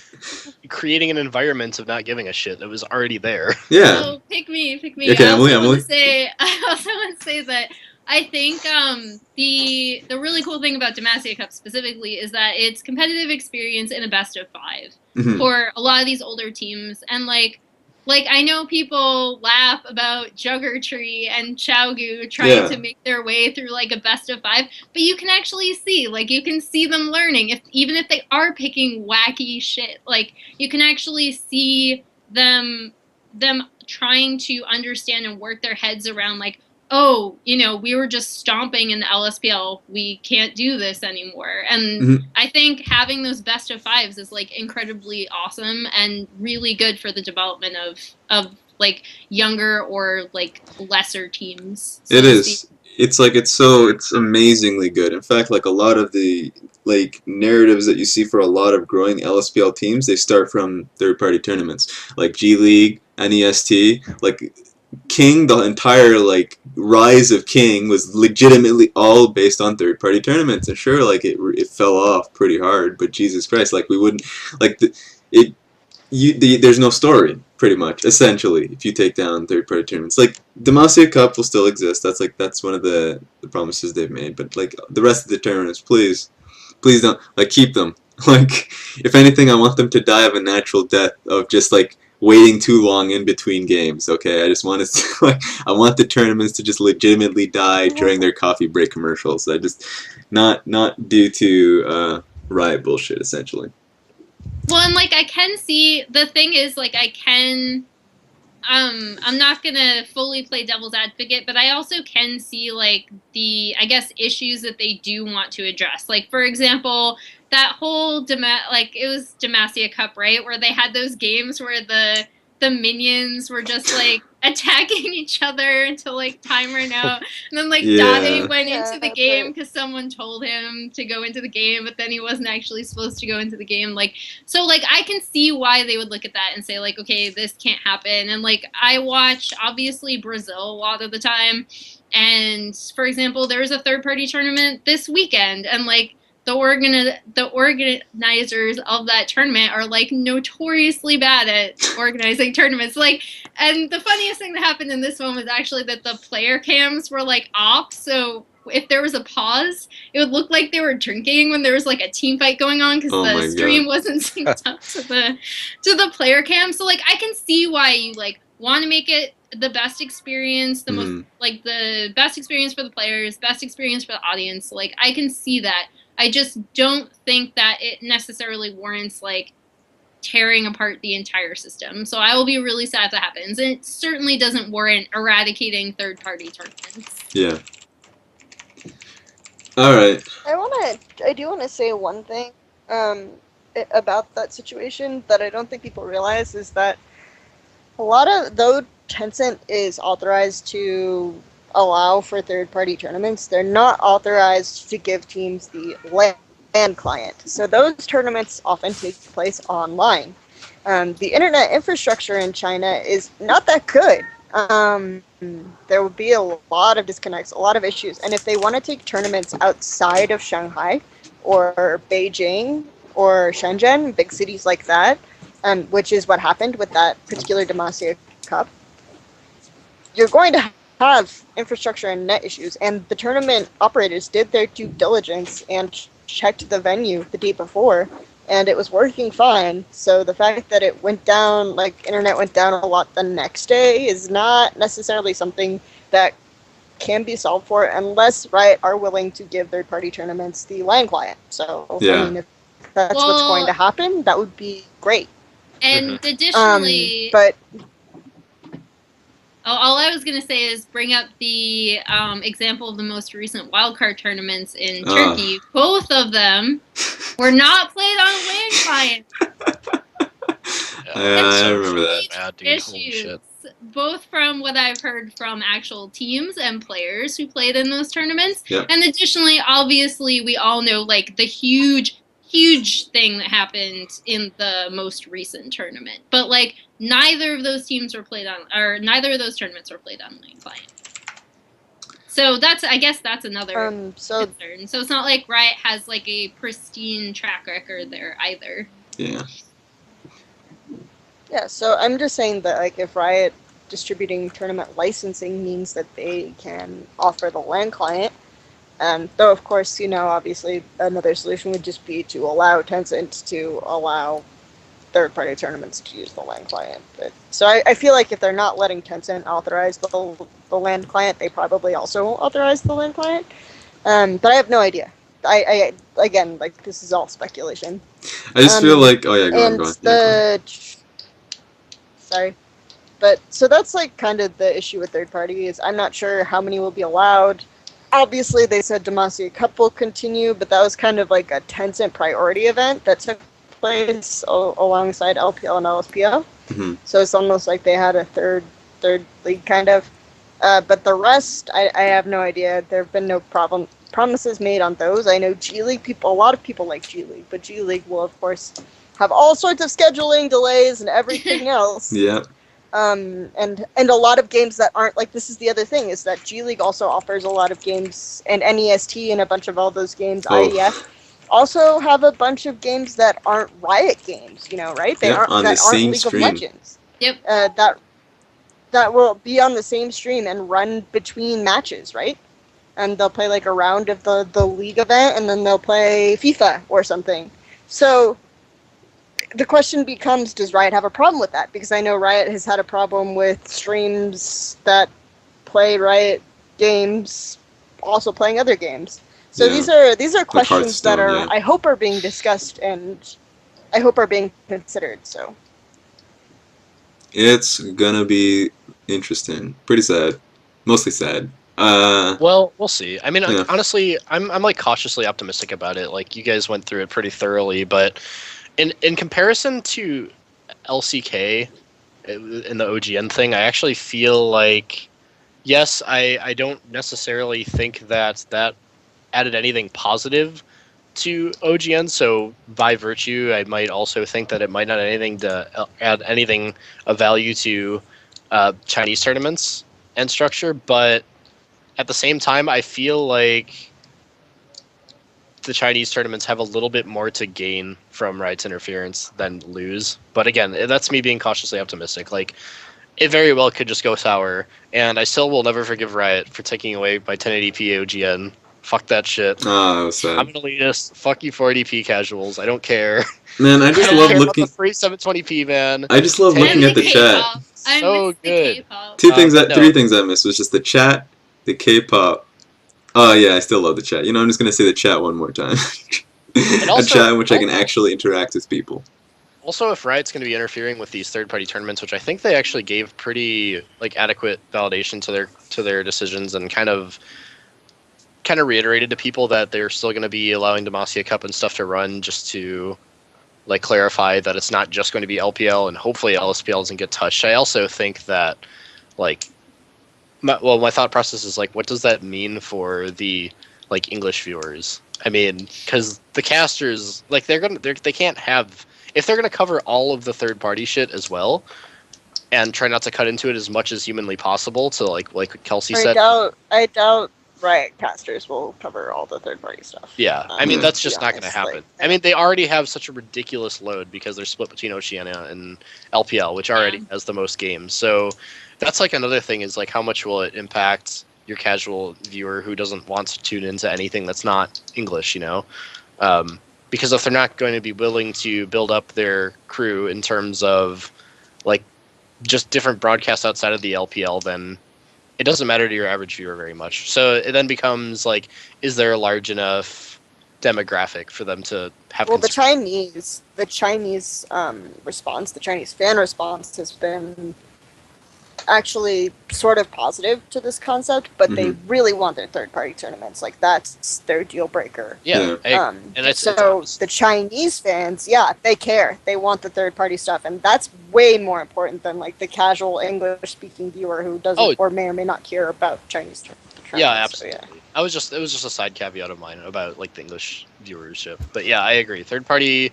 creating an environment of not giving a shit that was already there. Yeah. So pick me. Okay, Emily. I also want to say that I think the really cool thing about Demacia Cup specifically is that it's competitive experience in a best of 5 for a lot of these older teams, and like I know people laugh about Juggertree and Chaogu trying to make their way through like a best of 5, but you can actually see, like you can see them learning, even if they are picking wacky shit, like you can actually see them trying to understand and work their heads around like, oh, you know, we were just stomping in the LSPL. We can't do this anymore. And I think having those best of 5s is like incredibly awesome and really good for the development of like younger or like lesser teams. It is. It's amazingly good. In fact, like a lot of the like narratives that you see for a lot of growing LSPL teams, they start from third-party tournaments like G League, NEST, like King, the entire like rise of King was legitimately all based on third-party tournaments, and sure, like it fell off pretty hard, but Jesus Christ, like we wouldn't like there's no story pretty much essentially if you take down third-party tournaments. Like Demacia Cup will still exist. That's one of the promises they've made, but like the rest of the tournaments, please don't like keep them. Like if anything, I want them to die of a natural death of just like waiting too long in between games. Okay, I just want to like I want the tournaments to just legitimately die during their coffee break commercials. I just not due to Riot bullshit essentially. Well, and like I can see, the thing is like I can I'm not gonna fully play devil's advocate, but I also can see like the, I guess, issues that they do want to address. Like for example, that whole it was Demacia Cup, right, where they had those games where the minions were just like attacking each other until like time ran out, and then like Dade went into the game because someone told him to go into the game, but then he wasn't actually supposed to go into the game. Like, so like I can see why they would look at that and say like, okay, this can't happen. And like I watch obviously Brazil a lot of the time, and for example, there was a third-party tournament this weekend, and like the organizers of that tournament are like notoriously bad at organizing tournaments. Like, and the funniest thing that happened in this one was actually that the player cams were like off, so if there was a pause, it would look like they were drinking when there was like a team fight going on because the stream wasn't synced up to the player cam. So like I can see why you like want to make it the best experience, the most like the best experience for the players, best experience for the audience. Like I can see that. I just don't think that it necessarily warrants like tearing apart the entire system. So I will be really sad if that happens. And it certainly doesn't warrant eradicating third-party tournaments. Yeah. All right. I do want to say one thing about that situation that I don't think people realize is that though Tencent is authorized to allow for third-party tournaments, they're not authorized to give teams the LAN client. So those tournaments often take place online. The internet infrastructure in China is not that good. There would be a lot of disconnects, a lot of issues. And if they want to take tournaments outside of Shanghai or Beijing or Shenzhen, big cities like that, which is what happened with that particular Demacia Cup, you're going to have infrastructure and net issues, and the tournament operators did their due diligence and checked the venue the day before, and it was working fine. So the fact that it went down, like internet went down a lot the next day, is not necessarily something that can be solved for unless Riot are willing to give third-party tournaments the LAN client. So I mean, if that's what's going to happen, that would be great. And additionally, but all I was going to say is bring up the example of the most recent wildcard tournaments in Turkey. Both of them were not played on a LAN client. I remember that. Issues, both from what I've heard from actual teams and players who played in those tournaments. Yep. And additionally, obviously, we all know like the huge thing that happened in the most recent tournament. But like neither of those teams were played on, or neither of those tournaments were played on LAN client. So I guess that's another concern. So it's not like Riot has like a pristine track record there either. Yeah. Yeah, so I'm just saying that like if Riot distributing tournament licensing means that they can offer the LAN client, though of course, obviously another solution would just be to allow Tencent to allow third-party tournaments to use the LAN client. But so I feel like if they're not letting Tencent authorize the LAN client, they probably also won't authorize the LAN client. But I have no idea. I again, like this is all speculation. I just feel like go on. Sorry. But so that's like kind of the issue with third party is I'm not sure how many will be allowed. Obviously they said Demacia Cup will continue, but that was kind of like a Tencent priority event that took place alongside LPL and LSPL. Mm-hmm. So it's almost like they had a third league kind of. But the rest, I have no idea. There have been no promises made on those. I know G League a lot of people like G League, but G League will of course have all sorts of scheduling delays and everything else. Yeah. And a lot of games that aren't like this is the other thing is that G League also offers a lot of games and NEST and a bunch of all those games. IEF also have a bunch of games that aren't Riot games. Right? They aren't on that the aren't same League stream. of Legends. Yep. That will be on the same stream and run between matches, right? And they'll play like a round of the league event, and then they'll play FIFA or something. So the question becomes, does Riot have a problem with that? Because I know Riot has had a problem with streams that play Riot games also playing other games. So these are questions that are I hope are being discussed and I hope are being considered. So it's gonna be interesting. Pretty sad. Mostly sad. Well, we'll see. I mean, honestly, I'm like cautiously optimistic about it. Like you guys went through it pretty thoroughly, but in comparison to LCK in the OGN thing, I actually feel like yes, I don't necessarily think that added anything positive to OGN. So by virtue, I might also think that it might not add anything of value to Chinese tournaments and structure, but at the same time, I feel like the Chinese tournaments have a little bit more to gain from Riot's interference than lose. But again, that's me being cautiously optimistic. Like, it very well could just go sour, and I still will never forgive Riot for taking away my 1080p OGN. Fuck that shit. Oh, that was sad. I'm an elitist. Fuck you 480p casuals. I don't care. Man, I just love looking. About the free 720p, man. I just love looking at the chat. So good. Three things I missed was just the chat, the K-pop. Oh yeah, I still love the chat. I'm just gonna say the chat one more time. A chat in which I can actually interact with people. Also, if Riot's going to be interfering with these third-party tournaments, which I think they actually gave pretty adequate validation to their decisions, and kind of reiterated to people that they're still going to be allowing Demacia Cup and stuff to run, just to clarify that it's not just going to be LPL, and hopefully LSPL doesn't get touched. I also think that my thought process is what does that mean for the English viewers? I mean, because the casters they can't have, if they're gonna cover all of the third party shit as well, and try not to cut into it as much as humanly possible. To like Kelsey said, I doubt Riot casters will cover all the third party stuff. Yeah, I mean that's just not gonna happen. I mean they already have such a ridiculous load because they're split between Oceania and LPL, which already has the most games. So that's another thing is how much will it impact your casual viewer who doesn't want to tune into anything that's not English, because if they're not going to be willing to build up their crew in terms of just different broadcasts outside of the LPL, then it doesn't matter to your average viewer very much. So it then becomes is there a large enough demographic for them to have. Well, the Chinese response, the Chinese fan response, has been actually sort of positive to this concept, but they really want their third-party tournaments. Like, that's their deal breaker. Yeah. So the Chinese fans, they care. They want the third-party stuff, and that's way more important than like the casual English-speaking viewer who doesn't or may or may not care about Chinese tournaments. Yeah, absolutely. So, it was just a side caveat of mine about like the English viewership. But yeah, I agree. Third-party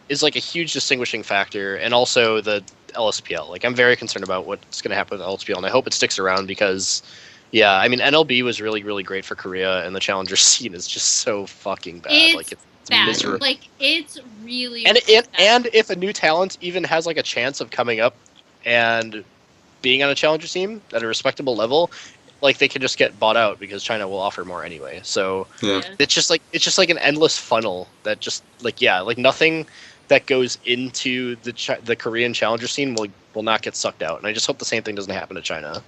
is like a huge distinguishing factor, and also the LSPL. Like, I'm very concerned about what's going to happen with LSPL, and I hope it sticks around because, yeah, I mean, NLB was really, really great for Korea, and the challenger scene is just so fucking bad. It's bad. Miserable. Like, it's really, and really bad. And if a new talent even has like a chance of coming up and being on a challenger team at a respectable level, like, they can just get bought out because China will offer more anyway. So it's just like an endless funnel that just like nothing that goes into the Korean challenger scene will not get sucked out. And I just hope the same thing doesn't happen to China.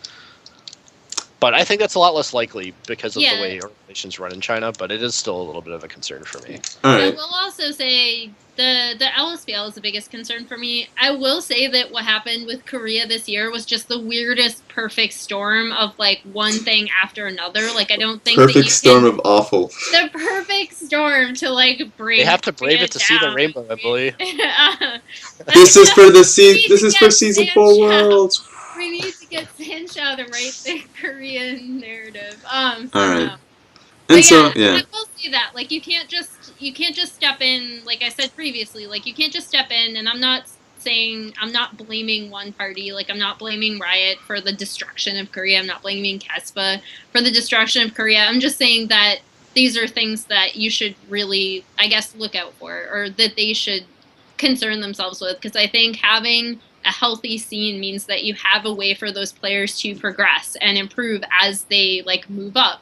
But I think that's a lot less likely because of the way organizations run in China, but it is still a little bit of a concern for me. I will also say the LSPL is the biggest concern for me. I will say that what happened with Korea this year was just the weirdest perfect storm of like one thing after another. Like, I don't think perfect storm of awful. The perfect storm to like bring. They have to brave it to see the rainbow, I believe. This is for the This is for season 4 Worlds. We need to get Sancha to write the Korean narrative. All right. And so, I will say that, like, you can't just step in, like I said previously, like, you can't just step in, and I'm not blaming one party, like, I'm not blaming Riot for the destruction of Korea, I'm not blaming KESPA for the destruction of Korea, I'm just saying that these are things that you should really, I guess, look out for, or that they should concern themselves with, because I think having a healthy scene means that you have a way for those players to progress and improve as they like move up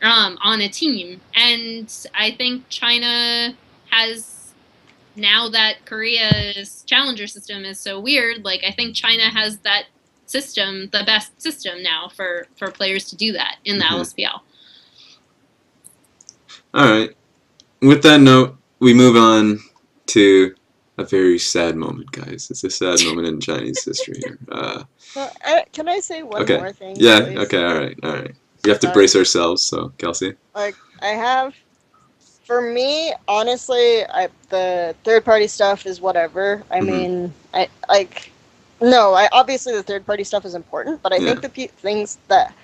on a team. And I think China has, now that Korea's challenger system is so weird, like I think China has that system, the best system now for players to do that in the LSPL. All right. With that note, we move on to a very sad moment, guys. It's a sad moment in Chinese history here. Can I say one more thing? Yeah, please? okay, all right. We have to brace ourselves, so, Kelsey. Like, for me, honestly, the third-party stuff is whatever. I mean, obviously the third-party stuff is important, but I think the things that,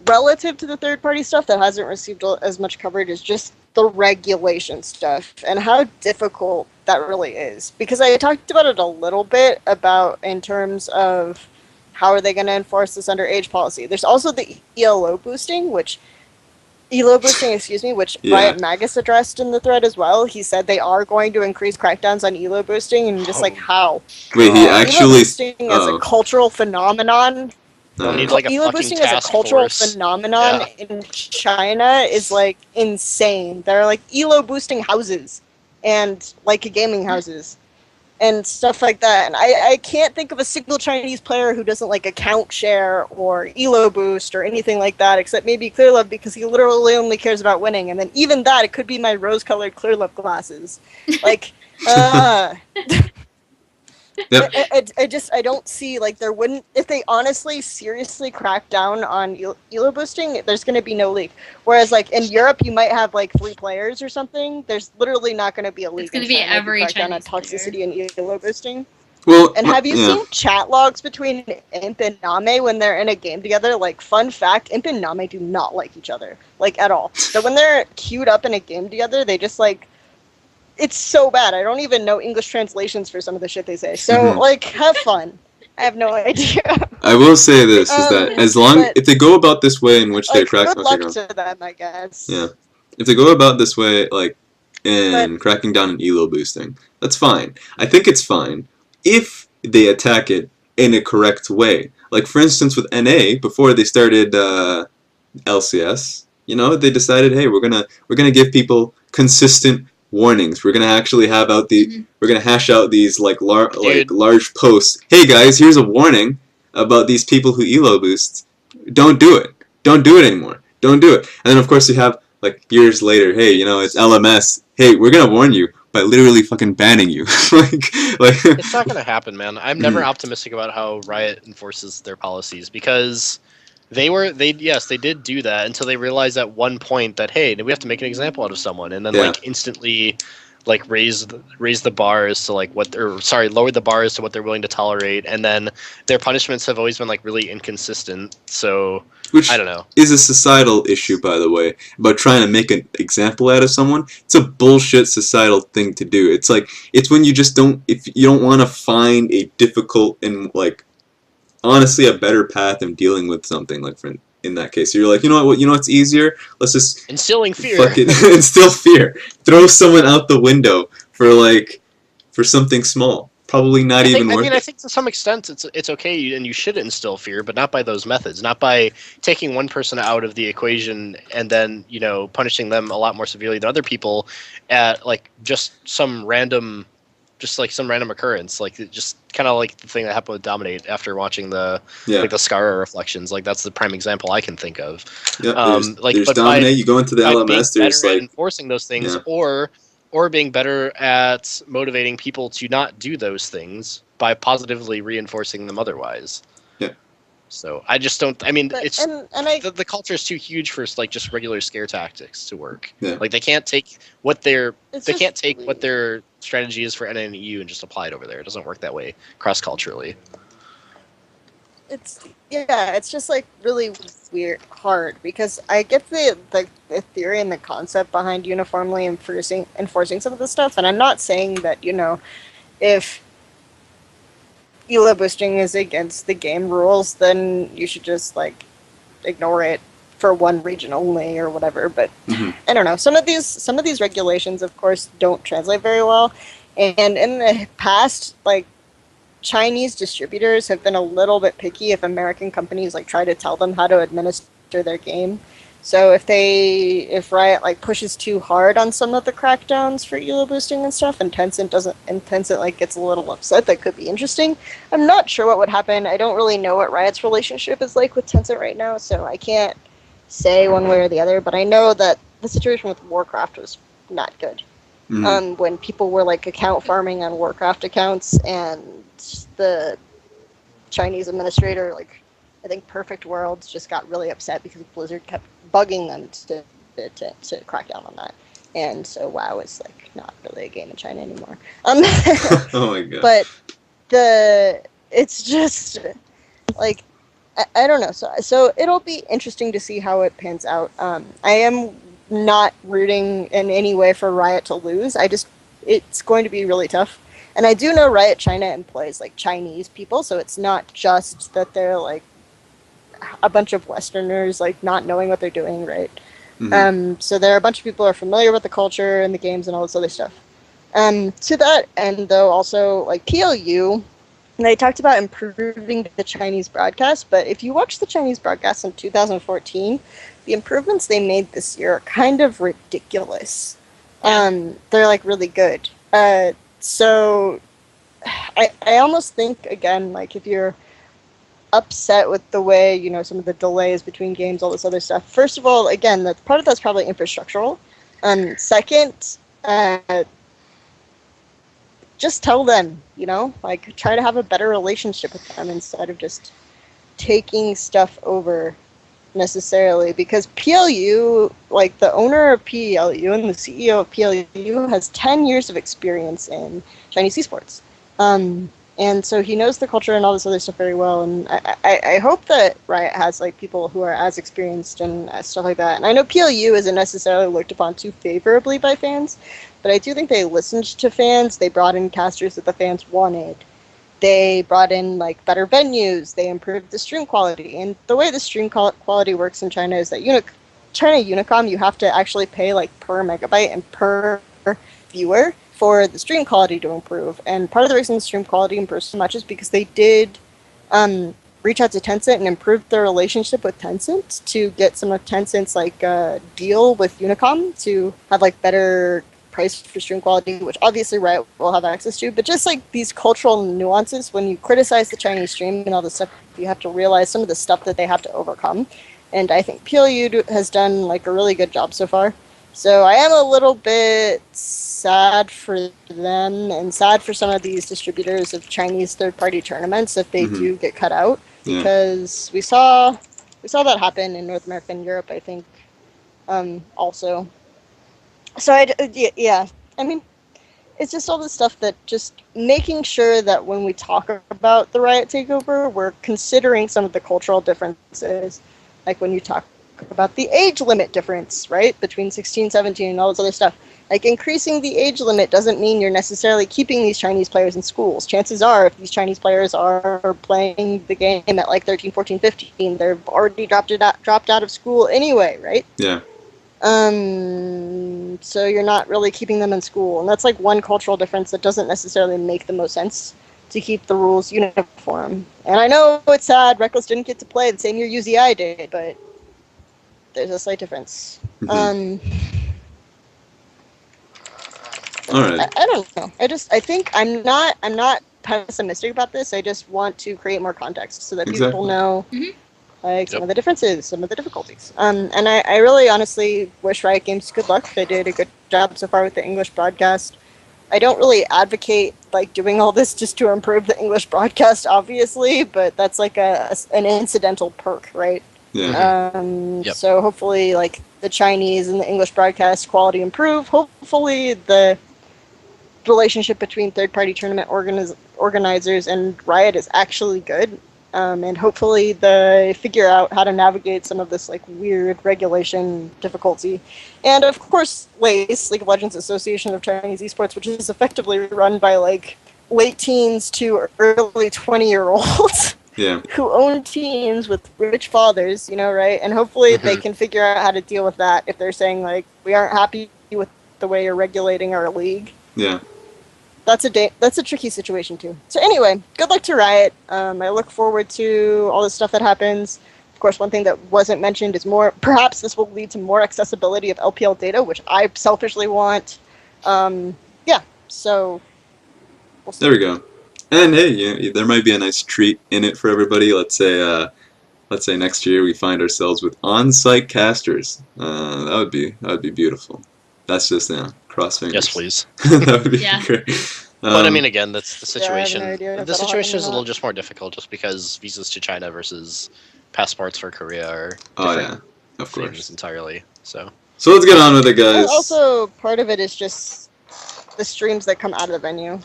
relative to the third-party stuff that hasn't received as much coverage is just the regulation stuff and how difficult that really is. Because I talked about it a little bit in terms of how are they going to enforce this underage policy. There's also the ELO boosting, which Riot Magus addressed in the thread as well. He said they are going to increase crackdowns on ELO boosting, and just like how. Wait, he actually... ELO boosting as a cultural phenomenon. ELO boosting as a cultural phenomenon in China is like insane. There are like ELO boosting houses and like gaming houses and stuff like that. And I can't think of a single Chinese player who doesn't like account share or ELO boost or anything like that, except maybe Clearlove, because he literally only cares about winning. And then even that, it could be my rose-colored Clearlove glasses. Like, Yep. I don't see, like, there wouldn't, if they honestly seriously crack down on ELO boosting, there's going to be no leak. Whereas, like, in Europe, you might have, like, 3 players or something. There's literally not going to be a leak. It's going to be every crack down on Chinese toxicity and ELO boosting. Well, and have you seen chat logs between Imp and Name when they're in a game together? Like, fun fact, Imp and Name do not like each other. Like, at all. So when they're queued up in a game together, they just, like, it's so bad. I don't even know English translations for some of the shit they say. So, like, have fun. I have no idea. I will say this, is that if they go about this way in which they're cracking... Good luck to them, I guess. Yeah. If they go about this way, like, in cracking down on ELO boosting, that's fine. I think it's fine if they attack it in a correct way. Like, for instance, with NA, before they started LCS, you know, they decided, hey, we're gonna give people consistent warnings. We're gonna actually have out we're gonna hash out these like large posts. Hey guys, here's a warning about these people who ELO boost. Don't do it. Don't do it anymore. Don't do it. And then of course you have like years later, hey, you know, it's LMS. Hey, we're gonna warn you by literally fucking banning you. like It's not gonna happen, man. I'm never optimistic about how Riot enforces their policies because they did do that until they realized at one point that, hey, we have to make an example out of someone, and then like instantly like raise the bar as to like lower the bar as to what they're willing to tolerate, and then their punishments have always been like really inconsistent. So which I don't know. Is a societal issue, by the way, about trying to make an example out of someone. It's a bullshit societal thing to do. It's like, it's when you just don't, if you don't want to find a difficult and like honestly a better path of dealing with something, like in that case, you're like, you know what's easier? Let's just instilling fear. Fucking instill fear. Throw someone out the window for something small. Probably not even worth it. I think to some extent it's okay, and you should instill fear, but not by those methods. Not by taking one person out of the equation and then, you know, punishing them a lot more severely than other people at like just some random occurrence, like just kind of like the thing that happened with Dominate after watching the Scara reflections. Like that's the prime example I can think of. Yeah, there's Dominate. You go into the LMS. There's like enforcing those things, or being better at motivating people to not do those things by positively reinforcing them otherwise. Yeah. So I just don't. I mean, the culture is too huge for like just regular scare tactics to work. Yeah. Like they can't take what their strategy is for NN and EU and just apply it over there. It doesn't work that way cross culturally. It's just like really weird, hard, because I get the theory and the concept behind uniformly enforcing some of the stuff, and I'm not saying that, you know, if ELO boosting is against the game rules, then you should just like ignore it for one region only or whatever. But I don't know. Some of these regulations, of course, don't translate very well, and in the past, like, Chinese distributors have been a little bit picky if American companies like try to tell them how to administer their game. So if Riot like pushes too hard on some of the crackdowns for ELO boosting and stuff, and Tencent like gets a little upset, that could be interesting. I'm not sure what would happen. I don't really know what Riot's relationship is like with Tencent right now, so I can't say one way or the other. But I know that the situation with Warcraft was not good. When people were like account farming on Warcraft accounts, and the Chinese administrator, like I think Perfect Worlds, just got really upset because Blizzard kept bugging them to crack down on that. And so WoW is like not really a game in China anymore. Oh my god. But it's just like I don't know. So it'll be interesting to see how it pans out. I am not rooting in any way for Riot to lose. It's going to be really tough. And I do know Riot China employs like Chinese people, so it's not just that they're like a bunch of Westerners like not knowing what they're doing, right? So there are a bunch of people who are familiar with the culture and the games and all this other stuff. To that end, though, also like PLU, they talked about improving the Chinese broadcast, but if you watch the Chinese broadcast in 2014, the improvements they made this year are kind of ridiculous. They're like really good. So I almost think, again, like if you're upset with the way, you know, some of the delays between games, all this other stuff, first of all, again, that's probably infrastructural. Second, just tell them, you know, like try to have a better relationship with them instead of just taking stuff over necessarily, because PLU, like the owner of PLU and the CEO of PLU has 10 years of experience in Chinese esports. And so he knows the culture and all this other stuff very well. And I hope that Riot has like people who are as experienced and stuff like that. And I know PLU isn't necessarily looked upon too favorably by fans, but I do think they listened to fans. They brought in casters that the fans wanted. They brought in like better venues. They improved the stream quality. And the way the stream quality works in China is that China Unicom, you have to actually pay like per megabyte and per viewer for the stream quality to improve. And part of the reason the stream quality improved so much is because they did reach out to Tencent and improve their relationship with Tencent to get some of Tencent's like deal with Unicom to have like better price for stream quality, which obviously Riot will have access to. But just like these cultural nuances, when you criticize the Chinese stream and all this stuff, you have to realize some of the stuff that they have to overcome. and I think PLU has done like a really good job so far. So I am a little bit sad for them and sad for some of these distributors of Chinese third-party tournaments if they do get cut out, because we saw that happen in North America and Europe, I think, also. So I mean, it's just all this stuff that just making sure that when we talk about the Riot takeover, we're considering some of the cultural differences, like when you talk about the age limit difference, right, between 16, 17, and all this other stuff. Like, increasing the age limit doesn't mean you're necessarily keeping these Chinese players in schools. Chances are, if these Chinese players are playing the game at like 13, 14, 15, they've already dropped out of school anyway, right? Yeah. So you're not really keeping them in school, and that's like one cultural difference that doesn't necessarily make the most sense to keep the rules uniform. And I know it's sad Reckless didn't get to play the same year UZI did, but there's a slight difference. All right. I don't know. I think I'm not pessimistic about this. I just want to create more context so that people know some of the differences, some of the difficulties. And I really honestly wish Riot Games good luck. They did a good job so far with the English broadcast. I don't really advocate like doing all this just to improve the English broadcast, obviously, but that's like an incidental perk, right? Yeah. So hopefully, like, the Chinese and the English broadcast quality improve. Hopefully, the relationship between third-party tournament organizers and Riot is actually good. And hopefully they figure out how to navigate some of this like weird regulation difficulty. And of course, LACE, League of Legends Association of Chinese Esports, which is effectively run by like late teens to early 20-year-olds who own teams with rich fathers, right? And hopefully they can figure out how to deal with that if they're saying like, we aren't happy with the way you're regulating our league. Yeah. That's a tricky situation too. So anyway, good luck to Riot. I look forward to all the stuff that happens. Of course, one thing that wasn't mentioned is perhaps this will lead to more accessibility of LPL data, which I selfishly want. So we'll see. There we go. And hey, there might be a nice treat in it for everybody. Let's say next year we find ourselves with on-site casters. That would be beautiful. That's just cross fingers. Yes, please. That would be great. But I mean, again, that's the situation. No The situation is a little just more difficult, just because visas to China versus passports for Korea are different of things course, entirely. So let's get on with it, guys. Also, part of it is just the streams that come out of the venue.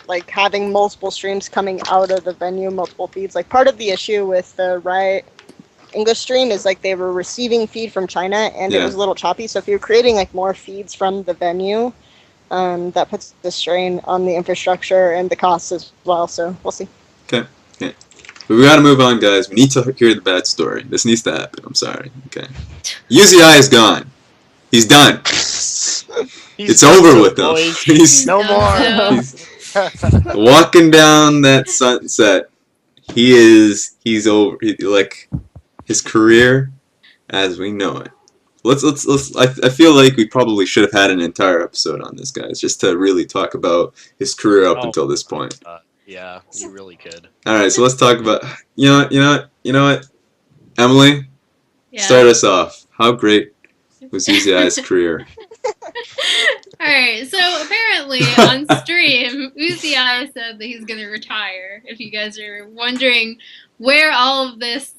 Like having multiple streams coming out of the venue, multiple feeds. Like, part of the issue with the Riot English stream is like they were receiving feed from China and it was a little choppy. So if you're creating like more feeds from the venue, that puts the strain on the infrastructure and the costs as well. So we'll see. Okay. But we gotta move on, guys. We need to hear the bad story. This needs to happen. I'm sorry. Okay. UZI is gone. He's done. It's over with him. He's no more. He's walking down that sunset. He's over. His career as we know it. I feel like we probably should have had an entire episode on this, guys, just to really talk about his career up until this point. Yeah, you really could. All right, so let's talk about you know what, Emily, start us off. How great was UZI's career? Alright, so apparently on stream, Uzi said that he's going to retire. If you guys are wondering where all of this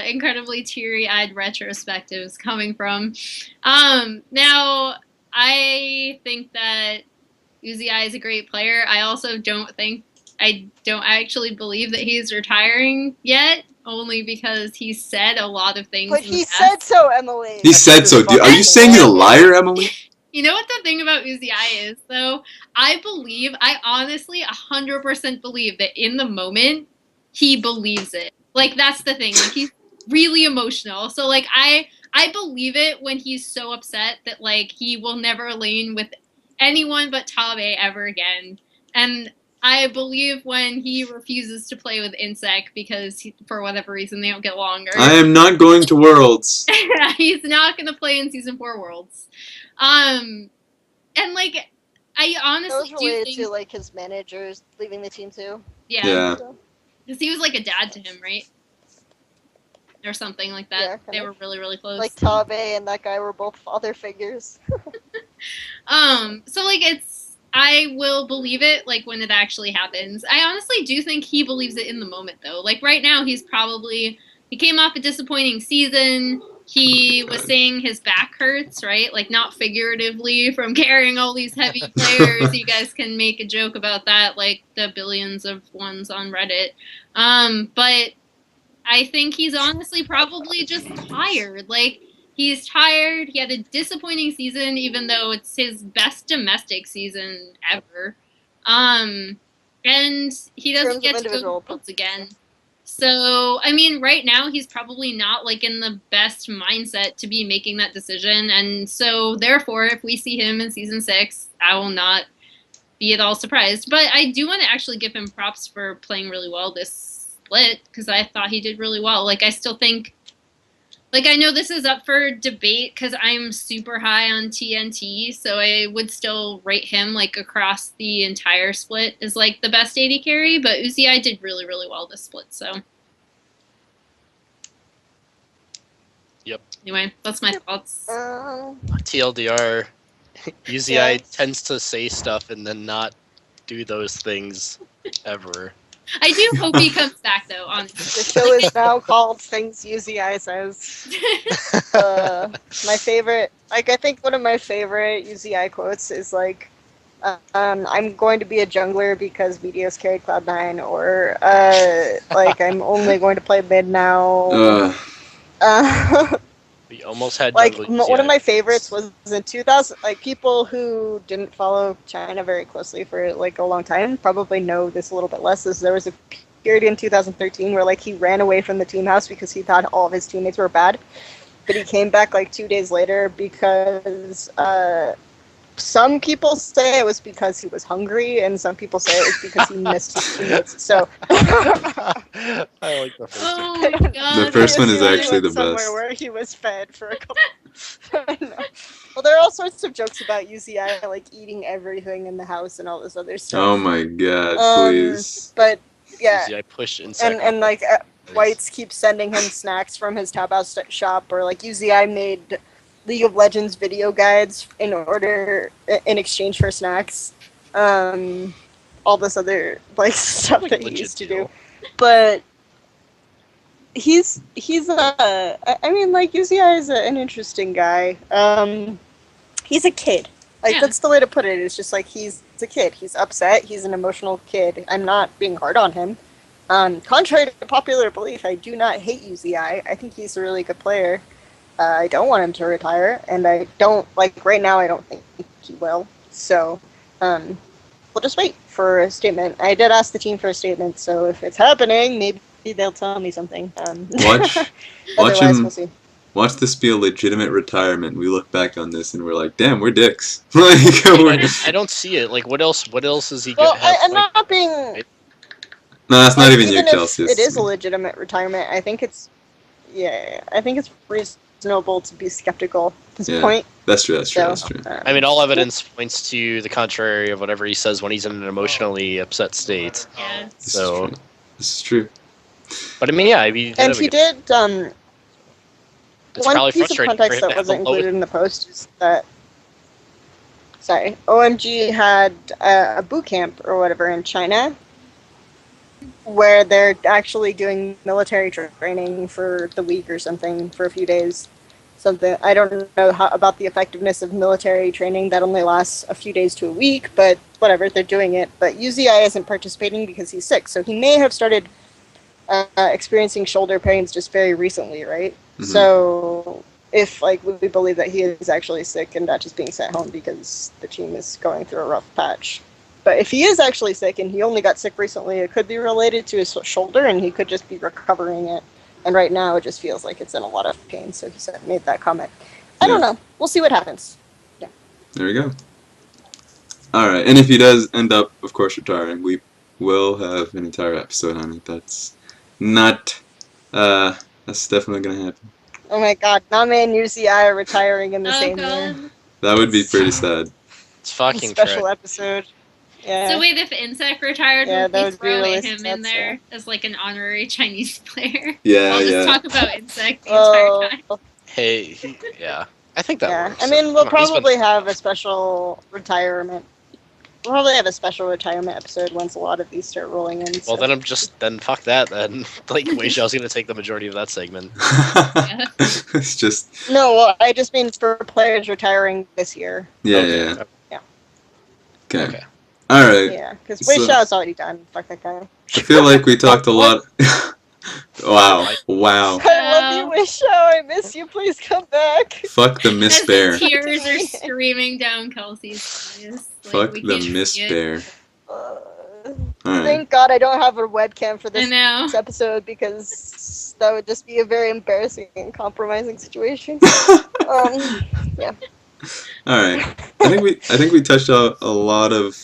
incredibly teary-eyed retrospective is coming from. Now, I think that Uzi is a great player. I also don't actually believe that he's retiring yet, only because he said a lot of things. But he said so, Emily. He said so. Are you saying he's a liar, Emily? You know what the thing about Uzi is, though? I honestly 100% believe that in the moment, he believes it. Like, that's the thing. Like, he's really emotional. So, like, I believe it when he's so upset that, like, he will never lane with anyone but Tabe ever again. And I believe when he refuses to play with Insect because for whatever reason they don't get along. I am not going to Worlds. He's not going to play in Season 4 Worlds. And, like, I honestly do think... to, like, his managers leaving the team, too. Yeah. Because he was, like, a dad to him, right? or something like that. Yeah, they were really, really close. Like Tabe and that guy were both father figures. So like I will believe it like when it actually happens. I honestly do think he believes it in the moment though. Like right now he came off a disappointing season. He was saying his back hurts, right? Like not figuratively from carrying all these heavy players. You guys can make a joke about that, like the billions of ones on Reddit. But I think he's honestly probably just tired. Like he's tired. He had a disappointing season, even though it's his best domestic season ever. And he doesn't get to go to Worlds again. So, I mean, right now he's probably not like in the best mindset to be making that decision. And so, therefore, if we see him in season 6, I will not be at all surprised. But I do want to actually give him props for playing really well this split because I thought he did really well. Like, I still think, like, I know this is up for debate because I'm super high on TNT, so I would still rate him, like, across the entire split as, like, the best AD carry, but Uzi did really, really well this split, so. Yep. Anyway, that's my thoughts. TLDR, Uzi tends to say stuff and then not do those things ever. I do hope he comes back, though, honestly. The show is now called Things Uzi Says. My favorite, like, I think one of my favorite Uzi quotes is, like, I'm going to be a jungler because Meteos carried Cloud9, or, like, I'm only going to play mid now. We almost had like one of my favorites was in 2000. Like people who didn't follow China very closely for like a long time probably know this a little bit less. There was a period in 2013 where like he ran away from the team house because he thought all of his teammates were bad, but he came back like 2 days later because some people say it was because he was hungry, and some people say it was because he missed his teammates. So I like the first one. Oh my god. The first one is actually the somewhere best. where he was fed for a couple. Well, there are all sorts of jokes about UCI like eating everything in the house and all this other stuff. Oh my god, please. But yeah, UCI pushed inside. and like Whites keeps sending him snacks from his Taobao shop, or like UCI made League of Legends video guides in exchange for snacks. All this other like stuff like that he legit used to deal. do. But he's I mean, like, UCI is an interesting guy. He's a kid. Like, that's the way to put it. It's just like he's a kid. He's upset. He's an emotional kid. I'm not being hard on him. Contrary to popular belief, I do not hate UCI. I think he's a really good player. I don't want him to retire, and I don't, like, right now I don't think he will. So, we'll just wait for a statement. I did ask the team for a statement, so if it's happening, maybe they'll tell me something. Watch him. We'll see. Watch this be a legitimate retirement. We look back on this and we're like, damn, we're dicks. Like, I don't see it. Like, what else is he Well, gonna have? I'm like, not being... No, that's not even you, Kelsey. It is a legitimate retirement. I think it's... Yeah, I think it's reasonable to be skeptical at this point. That's true, that's true. I mean, all evidence points to the contrary of whatever he says when he's in an emotionally upset state. Yeah. So, this is true. But I mean, yeah, I mean, and he did. it's one probably piece of frustrating context for him that to have wasn't the lowest. included in the post is that. Sorry, OMG had a boot camp or whatever in China, where they're actually doing military training for the week or something for a few days. Something I don't know about the effectiveness of military training that only lasts a few days to a week, but whatever, they're doing it. But UZI isn't participating because he's sick, so he may have started experiencing shoulder pains just very recently, right? Mm-hmm. So if like we believe that he is actually sick and not just being sent home because the team is going through a rough patch. But if he is actually sick and he only got sick recently, it could be related to his shoulder and he could just be recovering it. And right now it just feels like it's in a lot of pain, so he made that comment. I don't know. We'll see what happens. Yeah. There we go. Alright, and if he does end up, of course, retiring, we will have an entire episode on it. That's not... that's definitely going to happen. Oh my god, Name and UCI are retiring in the same year. That would be pretty sad. It's fucking special episode. Yeah. So wait, if Insect retired, Yeah, would that we would be throw really him in sad, there as like an honorary Chinese player? Yeah, I'll just yeah. talk about Insect the entire time. Hey, yeah. I think that Yeah, works. I mean, we'll Come on, he's been- probably have a special retirement. We'll probably have a special retirement episode once a lot of these start rolling in. Well, so. then fuck that then. Like, Wei Xiao's gonna take the majority of that segment. It's just No, well, I just mean for players retiring this year. yeah, Okay. yeah. Yeah. Okay. All right. Yeah, because Wei So- Xiao's already done. Fuck that guy. I feel like we talked a lot. Wow. Wow. I love you, Wei Xiao. I miss you. Please come back. Fuck the Miss As Bear. the tears are streaming down Kelsey's face. Fuck we the can't Miss forget. Bear. Uh, Alright. Thank God I don't have a webcam for I this know. episode because that would just be a very embarrassing and compromising situation. Yeah. Alright. I think we touched on a lot of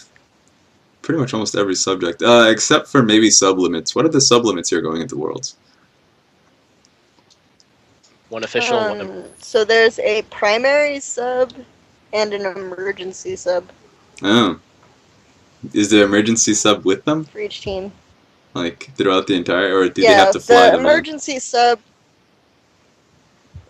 pretty much almost every subject. Except for maybe sublimits. What are the sublimits here going into Worlds? One official, one. So there's a primary sub and an emergency sub Oh. Is the emergency sub with them? for each team. Like throughout the entire or do they Yeah, have to fly the them in? emergency sub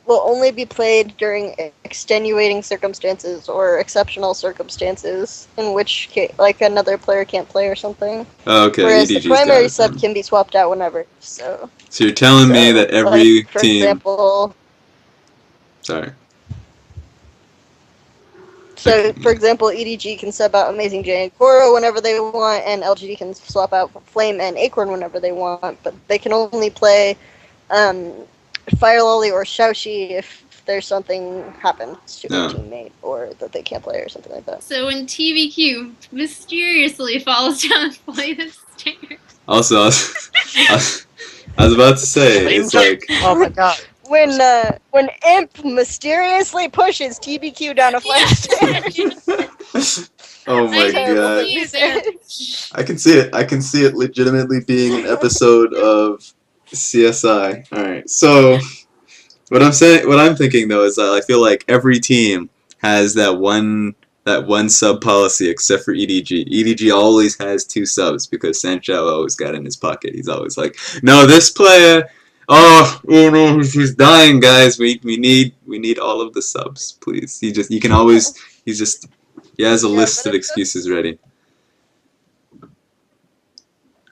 will only be played during extenuating circumstances or exceptional circumstances in which like another player can't play or something. Oh, okay, Whereas the EDG's got primary it sub then. can be swapped out whenever. So So you're telling me that every like, for team example, sorry. so for example, EDG can sub out Amazing Jay and Goro whenever they want, and LGD can swap out Flame and Acorn whenever they want, but they can only play Fire Lolly or Xiaoxi if there's something happens to their teammate or that they can't play or something like that. So when TVQ mysteriously falls down a flight of stairs. Also, I was about to say, it's like, Oh my god. When Imp mysteriously pushes TBQ down a flight of stairs. oh my I can god. see that. I can see it. I can see it legitimately being an episode of CSI. Alright, so what I'm thinking though is that I feel like every team has that one sub policy except for EDG. EDG always has two subs because Sancho always got in his pocket. He's always like, no, this player, oh no, he's dying, guys. We need all of the subs, please. He has a list of excuses ready.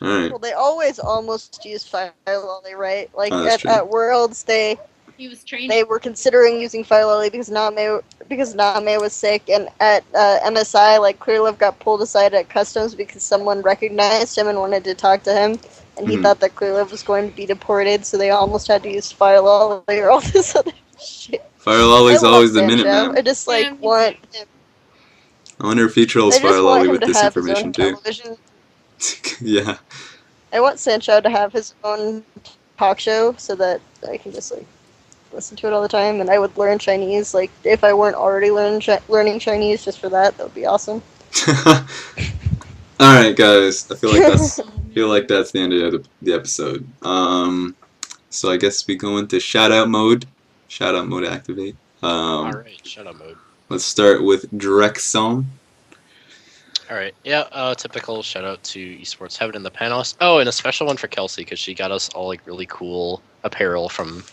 Alright. Well, they always almost use Fire Lolly, right? Like Oh, at Worlds, they were considering using Fire Lolly because Name was sick, and at MSI, like Clearlove got pulled aside at Customs because someone recognized him and wanted to talk to him, and he thought that Clearlove was going to be deported, so they almost had to use Fire Lolly or all this other shit. Fire Lolly's always the minute Sancho. man. I just want. I wonder if he trolls I just Fire want Lolly him with to this have his information own too. television. Yeah. I want Sancho to have his own talk show so that I can just like listen to it all the time, and I would learn Chinese. Like if I weren't already learning Chinese just for that would be awesome. All right, guys. I feel like that's the end of the episode. So I guess we go into shout out mode. Shout out mode activate. Alright, shout out mode. Let's start with Drexel. Alright, yeah, typical shout out to Esports Heaven and the panelists. Oh, and a special one for Kelsey, because she got us all like really cool apparel from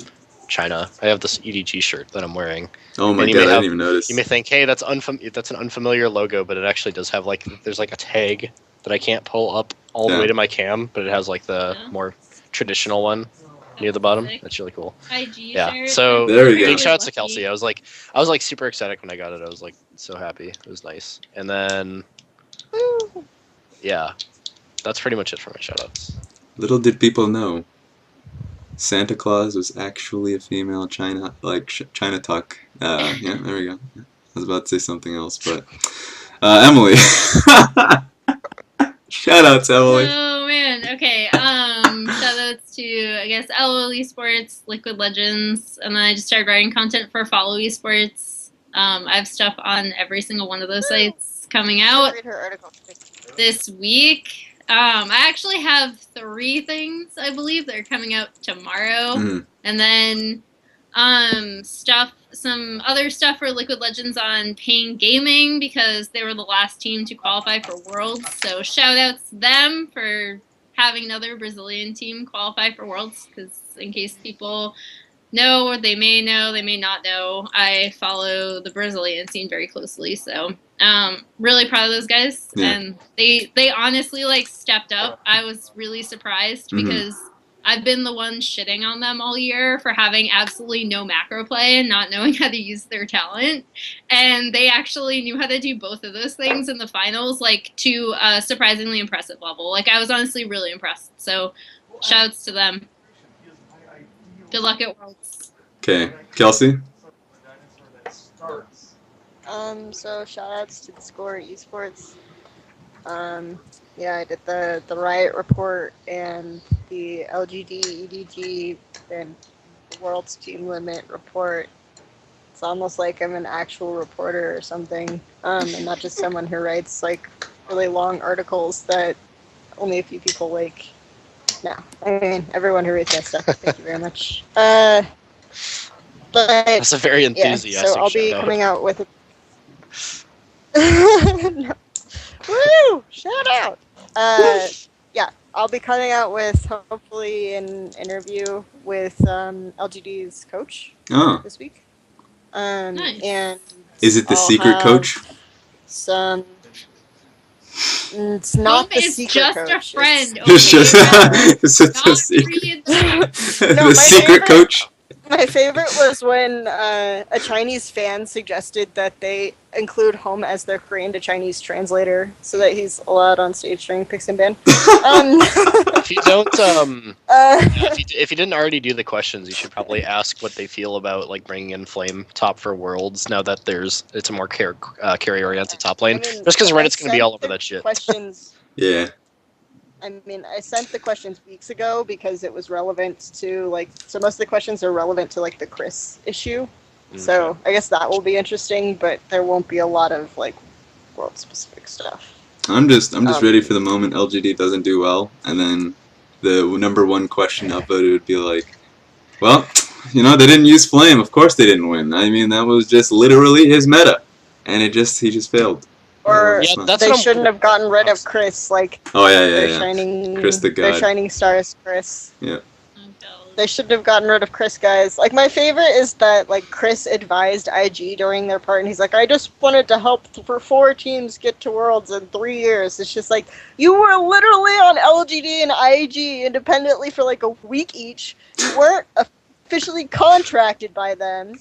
China. I have this EDG shirt that I'm wearing. Oh my god, I didn't even notice. You may think, hey, that's an unfamiliar logo, but it actually does have like, there's like a tag that I can't pull up all the way to my cam, but it has like the more traditional one near the bottom. That's really cool. Yeah, so there we go. big shout out to Kelsey. I was like super ecstatic when I got it. I was like so happy. It was nice. And then yeah, that's pretty much it for my shout outs. Little did people know, Santa Claus was actually a female China talk. Yeah, there we go. I was about to say something else, but Emily. Shout out to Emily. Oh man, okay. Shout outs to I guess LOL Esports, Liquid Legends, and then I just started writing content for Follow Esports. I have stuff on every single one of those sites coming out Read her article. this week. I actually have 3 things I believe that are coming out tomorrow, and then Some other stuff for Liquid Legends on Pain Gaming because they were the last team to qualify for Worlds. So shout outs to them for having another Brazilian team qualify for Worlds, because in case people know, or they may not know, I follow the Brazilian scene very closely. So really proud of those guys. Yeah. And they honestly like stepped up. I was really surprised because I've been the one shitting on them all year for having absolutely no macro play and not knowing how to use their talent. And they actually knew how to do both of those things in the finals, like to a surprisingly impressive level. Like I was honestly really impressed. So shouts to them. Good luck at Worlds. Okay, Kelsey? So shout outs to the Score Esports. Yeah, I did the Riot report and the LGD, EDG, and the World's Team Limit report. It's almost like I'm an actual reporter or something, and not just someone who writes like really long articles that only a few people like. No, I mean everyone who reads that stuff. Thank you very much. But That's a very enthusiastic yeah, so I'll be shout-out. coming out with. No. Woo! Shout out! Yeah, I'll be coming out with hopefully an interview with LGD's coach this week. Nice. And Is it the I'll secret have coach? Some. It's not the It's secret just coach. a friend. It's just Okay? it's just a Not secret. pre- No, The secret coach? My favorite was when a Chinese fan suggested that they include Home as their Korean to Chinese translator so that he's allowed on stage during Pix and Ban. If you don't, if you didn't already do the questions, you should probably ask what they feel about like bringing in Flame top for Worlds now that it's a more carry-oriented top lane. I mean, Just because I Reddit's gonna be sent all over the that shit. Questions. Yeah. I mean, I sent the questions weeks ago because it was relevant to so most of the questions are relevant to like the Chris issue. So I guess that will be interesting, but there won't be a lot of like world specific stuff. I'm just ready for the moment LGD doesn't do well, and then the number one question upvoted would be like, well, they didn't use Flame. Of course they didn't win. I mean, that was just literally his meta, and he just failed. Or that's they what shouldn't have gotten rid of Chris. Like, oh yeah, their shining, Chris the their god. shining star is Chris. Yeah. They shouldn't have gotten rid of Chris, guys. Like, my favorite is that, like, Chris advised IG during their part, and he's like, I just wanted to help for 4 teams get to Worlds in 3 years. It's just like, you were literally on LGD and IG independently for, like, a week each. You weren't officially contracted by them.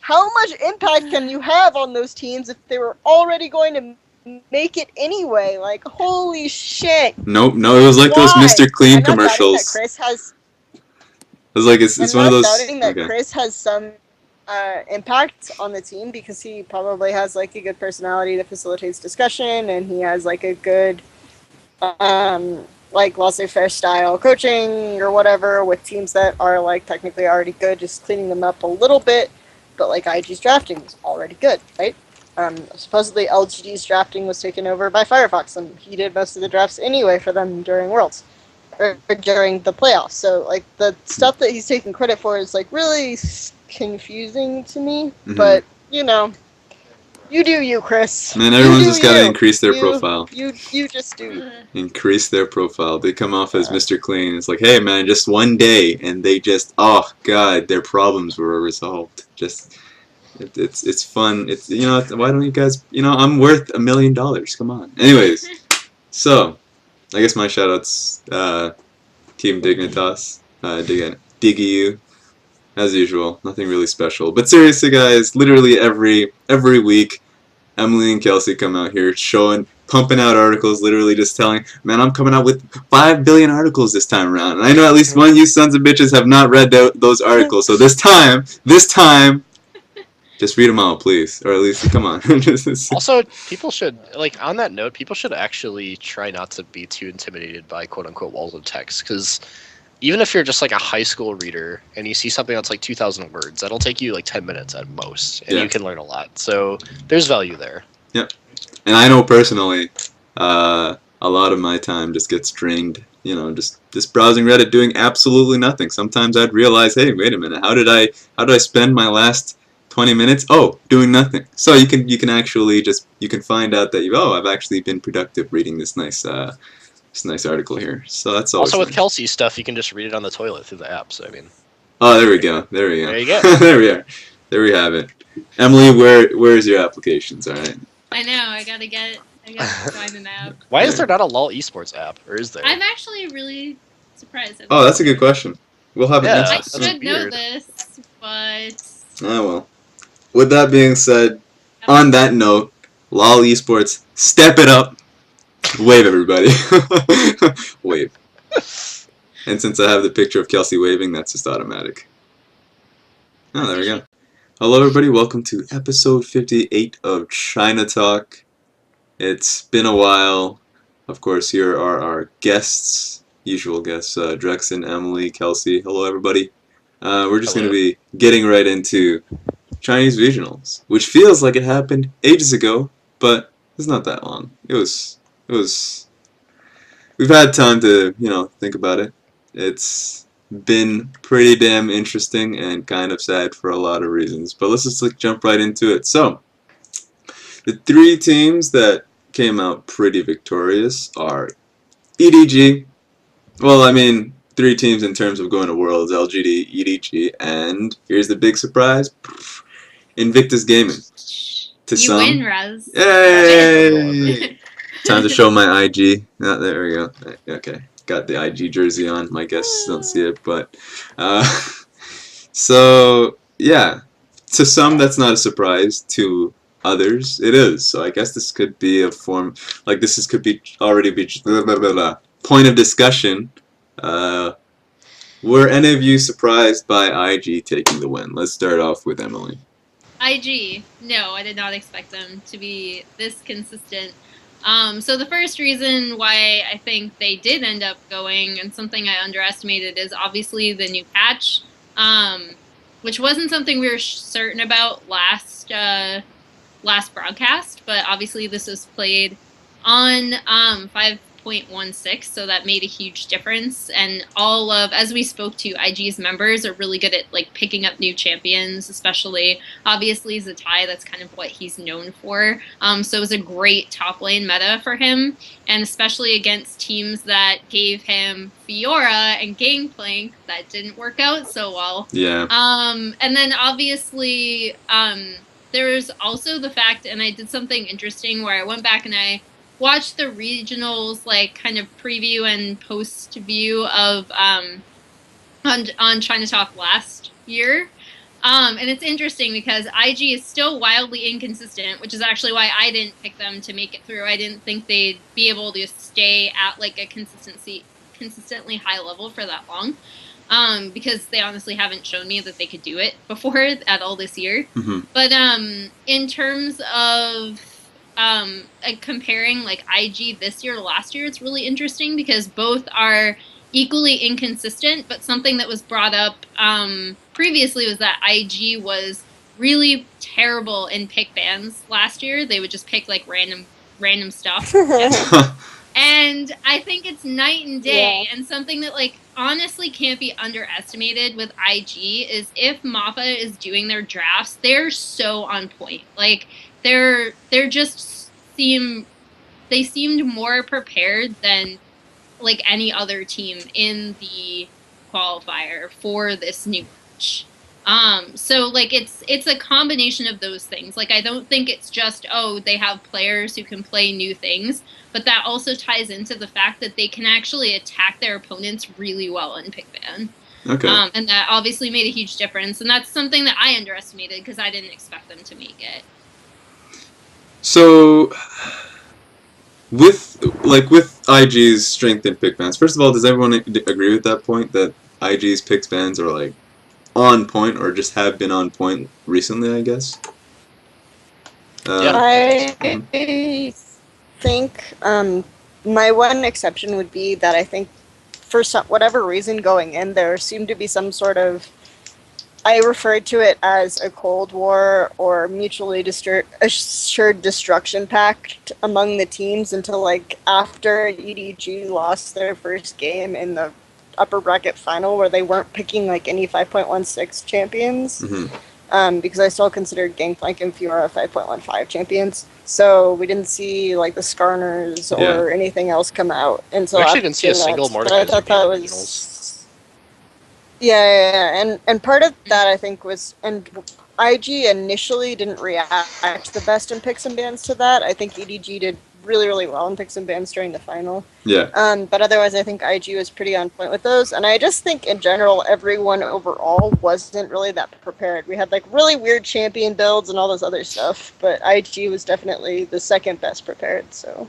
How much impact can you have on those teams if they were already going to make it anyway? Like, holy shit. Nope, no, it was like those Mr. Clean I'm not doubting commercials. that Chris has... It's like it's one of those. I'm not doubting that Okay. Chris has some impact on the team because he probably has like a good personality that facilitates discussion, and he has like a good like laissez-faire style coaching or whatever with teams that are like technically already good, just cleaning them up a little bit. But like IG's drafting is already good, right? Supposedly LGD's drafting was taken over by Firefox, and he did most of the drafts anyway for them during Worlds. Or during the playoffs. So, like, the stuff that he's taking credit for is, like, really confusing to me. But, you do you, Chris. Man, everyone's just got to increase their profile. You just do you. Increase their profile. They come off as Mr. Clean. It's like, hey, man, just one day, and they just, oh, God, their problems were resolved. Just, it's fun. It's, why don't you guys, I'm worth $1 million. Come on. Anyways, so... I guess my shoutouts, Team Dignitas, Diggy, as usual, nothing really special. But seriously, guys, literally every week, Emily and Kelsey come out here pumping out articles, literally just telling, man, I'm coming out with 5 billion articles this time around. And I know at least one of you sons of bitches have not read those articles. So this time, just read them all, please. Or at least, come on. Also, people should, like, on that note, people should actually try not to be too intimidated by quote-unquote walls of text, because even if you're just, like, a high school reader and you see something that's, like, 2,000 words, that'll take you, like, 10 minutes at most, and you can learn a lot. So there's value there. Yep. And I know personally, a lot of my time just gets drained, you know, just browsing Reddit, doing absolutely nothing. Sometimes I'd realize, hey, wait a minute, how did I spend my last 20 minutes? Oh, doing nothing. So you can actually you can find out that I've actually been productive reading this nice article here. So that's always also with nice. Kelsey's stuff, you can just read it on the toilet through the app. So I mean. Oh, there we go. There we go. There you go. There we are. There we have it. Emily, where's your applications? All right. I know. I gotta find an app. Why is there not a LOL esports app, or is there? I'm actually really surprised. Oh, that's a good question. We'll have it next. I should know this, but. Oh well. With that being said, on that note, LOL esports, step it up. Wave, everybody. Wave. And since I have the picture of Kelsey waving, that's just automatic. Oh, there we go. Hello, everybody. Welcome to episode 58 of China Talk. It's been a while. Of course, here are our guests, usual guests, Drexen, Emily, Kelsey. Hello, everybody. We're just going to be getting right into Chinese Regionals, which feels like it happened ages ago, but it's not that long. We've had time to, think about it. It's been pretty damn interesting and kind of sad for a lot of reasons, but let's just jump right into it. So, the three teams that came out pretty victorious are EDG. Well, I mean, three teams in terms of going to Worlds: LGD, EDG, and here's the big surprise: Invictus Gaming. You win, Raz. Yay! Time to show my IG. Oh, there we go. Okay, got the IG jersey on. My guests don't see it, but so yeah. To some, that's not a surprise. To others, it is. So I guess this could be a form, could be already be blah, blah, blah, blah. Point of discussion. Were any of you surprised by IG taking the win? Let's start off with Emily. IG, no, I did not expect them to be this consistent. So the first reason why I think they did end up going, and something I underestimated, is obviously the new patch, which wasn't something we were certain about last broadcast, but obviously this was played on 5.16, so that made a huge difference. And as we spoke to, IG's members are really good at picking up new champions, especially obviously Zatai. That's kind of what he's known for. So it was a great top lane meta for him, and especially against teams that gave him Fiora and Gangplank. That didn't work out so well. Yeah. And then obviously there's also the fact, and I did something interesting where I went back and I watched the regionals kind of preview and post view of on China Talk last year. And it's interesting because IG is still wildly inconsistent, which is actually why I didn't pick them to make it through. I didn't think they'd be able to stay at a consistently high level for that long. Because they honestly haven't shown me that they could do it before at all this year. Mm-hmm. But in terms of comparing IG this year to last year, it's really interesting because both are equally inconsistent, but something that was brought up previously was that IG was really terrible in pick bans last year. They would just pick random stuff. And I think it's night and day, and something that honestly can't be underestimated with IG is if Mappa is doing their drafts, they're so on point. They seemed more prepared than any other team in the qualifier for this new match. So it's a combination of those things. I don't think it's just they have players who can play new things, but that also ties into the fact that they can actually attack their opponents really well in pick ban. Okay. And that obviously made a huge difference, and that's something that I underestimated because I didn't expect them to make it. So, with IG's strength in pick bans, first of all, does everyone agree with that point that IG's pick bans are on point, or just have been on point recently? I guess. I think my one exception would be that I think for whatever reason going in there seemed to be some sort of, I referred to it as a Cold War or mutually assured destruction pact among the teams until like after EDG lost their first game in the upper bracket final, where they weren't picking like any 5.16 champions. Because I still considered Gangplank and Fiora 5.15 champions. So we didn't see like the Skarners or anything else come out until we actually didn't see a single Mordekaiser. I thought that was and part of that I think was, and IG initially didn't react the best in picks and bans to that. I think EDG did really well in picks and bans during the final. But otherwise I think IG was pretty on point with those, and I just think in general everyone overall wasn't really that prepared. We had like really weird champion builds and all this other stuff, but IG was definitely the second best prepared. So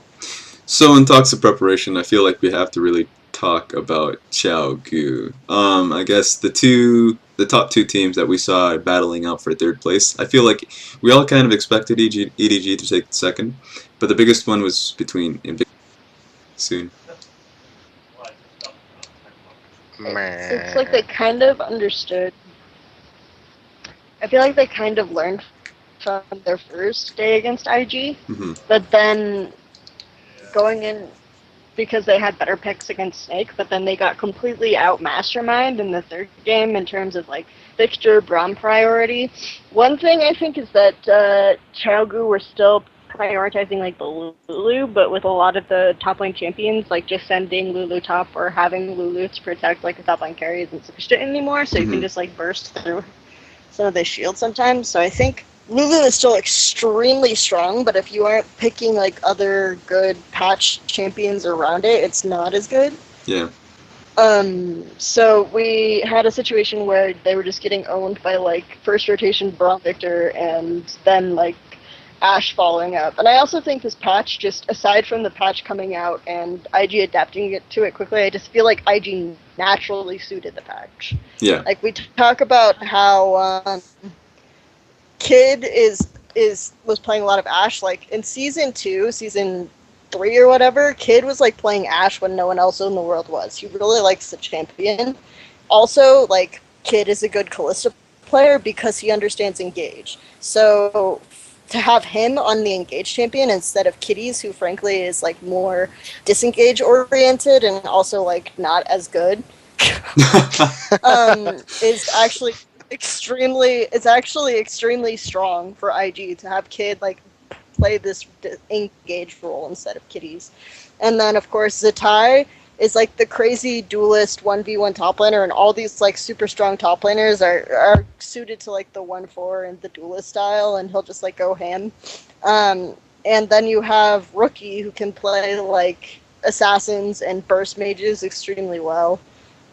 in talks of preparation, I feel like we have to really talk about Xiaogu. I guess the top two teams that we saw battling out for third place, I feel like we all kind of expected EDG to take second, but the biggest one was between Invictus soon. It's like they kind of understood. I feel like they kind of learned from their first day against IG, but then going in, because they had better picks against Snake, but then they got completely out-masterminded in the third game in terms of like fixture Braum priority. One thing I think is that Xiaogu were still prioritizing like the Lulu, but with a lot of the top lane champions, like just sending Lulu top or having Lulu to protect like a top lane carry isn't sufficient anymore, so you can just like burst through some of the shields sometimes. So I think Lulu is still extremely strong, but if you aren't picking like other good patch champions around it, it's not as good. So we had a situation where they were just getting owned by like first rotation Braum Victor and then like Ashe following up. And I also think this patch, just aside from the patch coming out and IG adapting to it quickly, I just feel like IG naturally suited the patch. Like we talk about how Kid was playing a lot of Ashe, like in season 3 or whatever. Kid was like playing Ashe when no one else in the world was. He really likes the champion. Also, like Kid is a good Kalista player because he understands engage. So to have him on the engage champion instead of Kitties, who frankly is like more disengage oriented and also like not as good, is actually extremely strong for IG to have Kid like play this engage role instead of Kitties. And then of course Zatai is like the crazy duelist 1v1 top laner, and all these like super strong top laners are suited to like the 1-4 and the duelist style, and he'll just like go ham. And then you have Rookie, who can play like assassins and burst mages extremely well,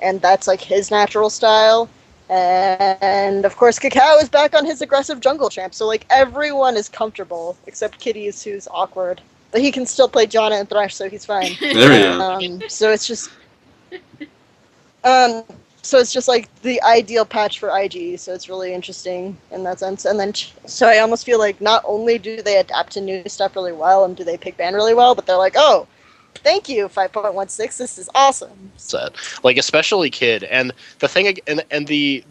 and that's like his natural style. And of course Kakao is back on his aggressive jungle champ, so like everyone is comfortable except Kitties, who's awkward. But he can still play Janna and Thresh, so he's fine. There we go. So it's just like the ideal patch for IG, so it's really interesting in that sense. And then so I almost feel like not only do they adapt to new stuff really well and do they pick ban really well, but they're like, oh, thank you, 5.16. This is awesome. Like especially Kid, and the thing, and the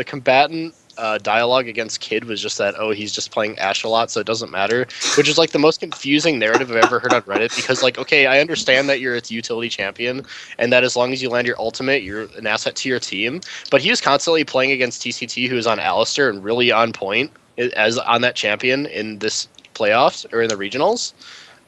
combatant dialogue against Kid was just that, oh, he's just playing Ashe a lot, so it doesn't matter, which is like the most confusing narrative I've ever heard on Reddit, because like, okay, I understand that you're its utility champion and that as long as you land your ultimate, you're an asset to your team, but he was constantly playing against TCT, who is on Alistar and really on point as on that champion in this playoffs or in the regionals.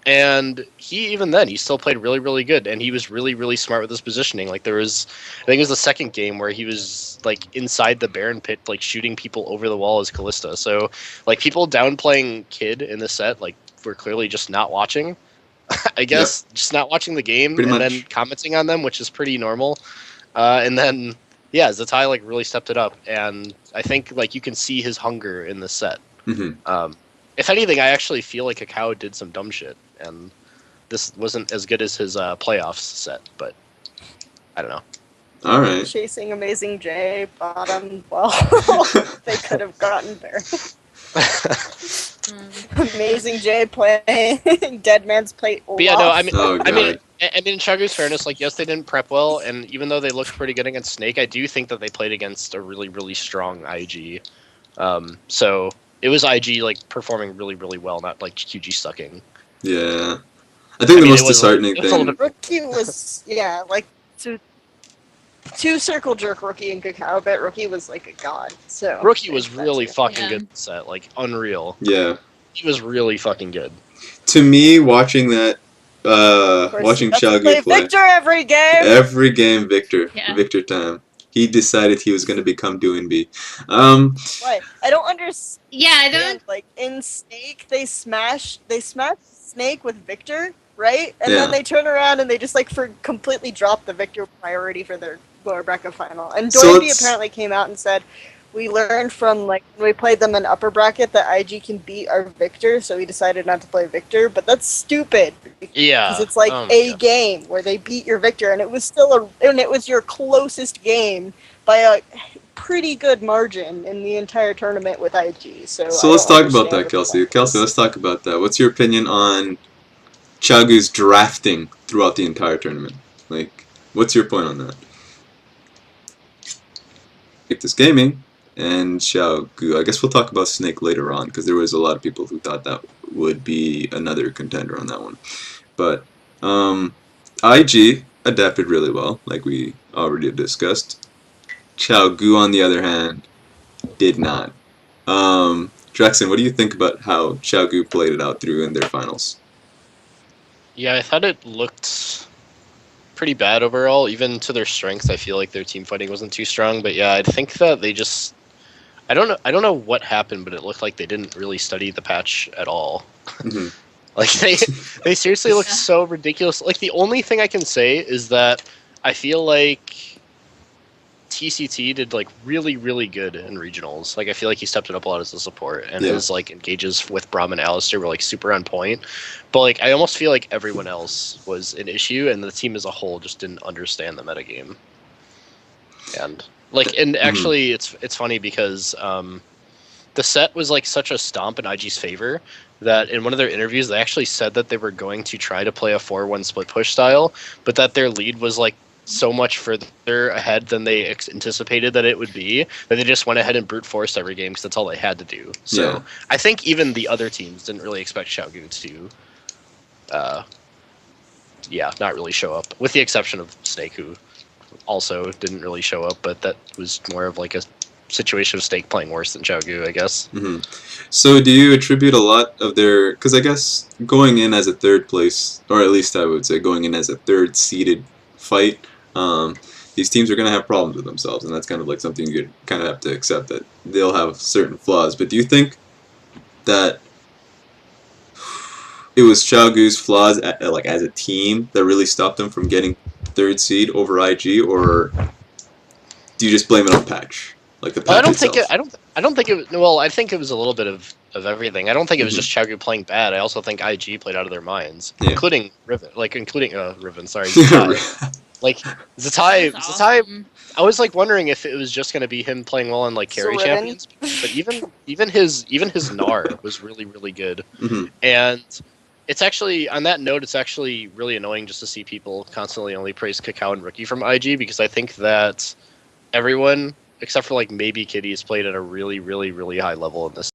And he still played really, really good, and he was really, really smart with his positioning. Like I think it was the second game where he was like inside the Baron pit, like shooting people over the wall as Kalista. So like people downplaying Kid in the set, like were clearly just not watching. I guess just not watching the game then commenting on them, which is pretty normal. And then Zatai like really stepped it up, and I think like you can see his hunger in the set. If anything, I actually feel like Kakao did some dumb shit, and this wasn't as good as his playoffs set, but I don't know. All right. Chasing Amazing J bottom, well, they could have gotten there. Amazing J playing Dead Man's Plate. But yeah, no, I mean, And in Chagu's fairness, like, yes, they didn't prep well, and even though they looked pretty good against Snake, I do think that they played against a really, really strong IG. So it was IG like performing really, really well, not like QG sucking. Yeah, I think the most disheartening thing. Rookie was like two circle jerk Rookie and Cacao, but Rookie was like a god. So Rookie was really fucking good set, like unreal. Yeah, he was really fucking good. To me, watching that, watching Chagu play Victor every game. Victor, Victor time. He decided he was going to become Doinby. What? I don't understand. Yeah, I don't. Like in Snake, they smash Snake with Victor, right? And then they turn around and they just like completely drop the Victor priority for their lower bracket final. And Doinby apparently came out and said, we learned from like when we played them in upper bracket that IG can beat our Victor, so we decided not to play Victor. But that's stupid. Yeah, because it's like a game where they beat your Victor, and it was still it was your closest game by a pretty good margin in the entire tournament with IG. So let's talk about that, Kelsey. Kelsey, let's talk about that. What's your opinion on Chagu's drafting throughout the entire tournament? Like, what's your point on that? This gaming. And Xiaogu. I guess we'll talk about Snake later on, because there was a lot of people who thought that would be another contender on that one. But IG adapted really well, like we already discussed. Xiaogu, on the other hand, did not. Jackson, what do you think about how Xiaogu played it out through in their finals? Yeah, I thought it looked pretty bad overall. Even to their strengths, I feel like their team fighting wasn't too strong. But yeah, I think that they just... I don't know what happened, but it looked like they didn't really study the patch at all. Mm-hmm. Like they seriously looked so ridiculous. Like the only thing I can say is that I feel like TCT did like really, really good in regionals. Like I feel like he stepped it up a lot as a support, and his like engages with Braum and Alistair were like super on point. But like I almost feel like everyone else was an issue, and the team as a whole just didn't understand the metagame. And like, and actually, it's funny because the set was like such a stomp in IG's favor that in one of their interviews they actually said that they were going to try to play a 4-1 split push style, but that their lead was like so much further ahead than they anticipated that it would be that they just went ahead and brute forced every game because that's all they had to do. So I think even the other teams didn't really expect Xiaogu to, not really show up, with the exception of Snake, who also didn't really show up, but that was more of like a situation of Snake playing worse than Xiaogu, I guess. Mm-hmm. So do you attribute a lot of their... Because I guess going in as a third place, or at least I would say going in as a third seeded fight, these teams are going to have problems with themselves, and that's kind of like something you kind of have to accept, that they'll have certain flaws. But do you think that it was Xiaogu's flaws like as a team that really stopped them from getting third seed over IG, or do you just blame it on patch? Like the patch I don't itself? think it. Well, I think it was a little bit of everything. I don't think it was just Xiaogu playing bad. I also think IG played out of their minds, including Riven. Sorry, Zatai. Like Zatai. Awesome. I was like wondering if it was just going to be him playing well on like carry champions, but even his Gnar was really, really good. And it's actually, on that note, it's actually really annoying just to see people constantly only praise Cacao and Rookie from IG, because I think that everyone, except for like maybe Kitty, has played at a really, really, really high level in this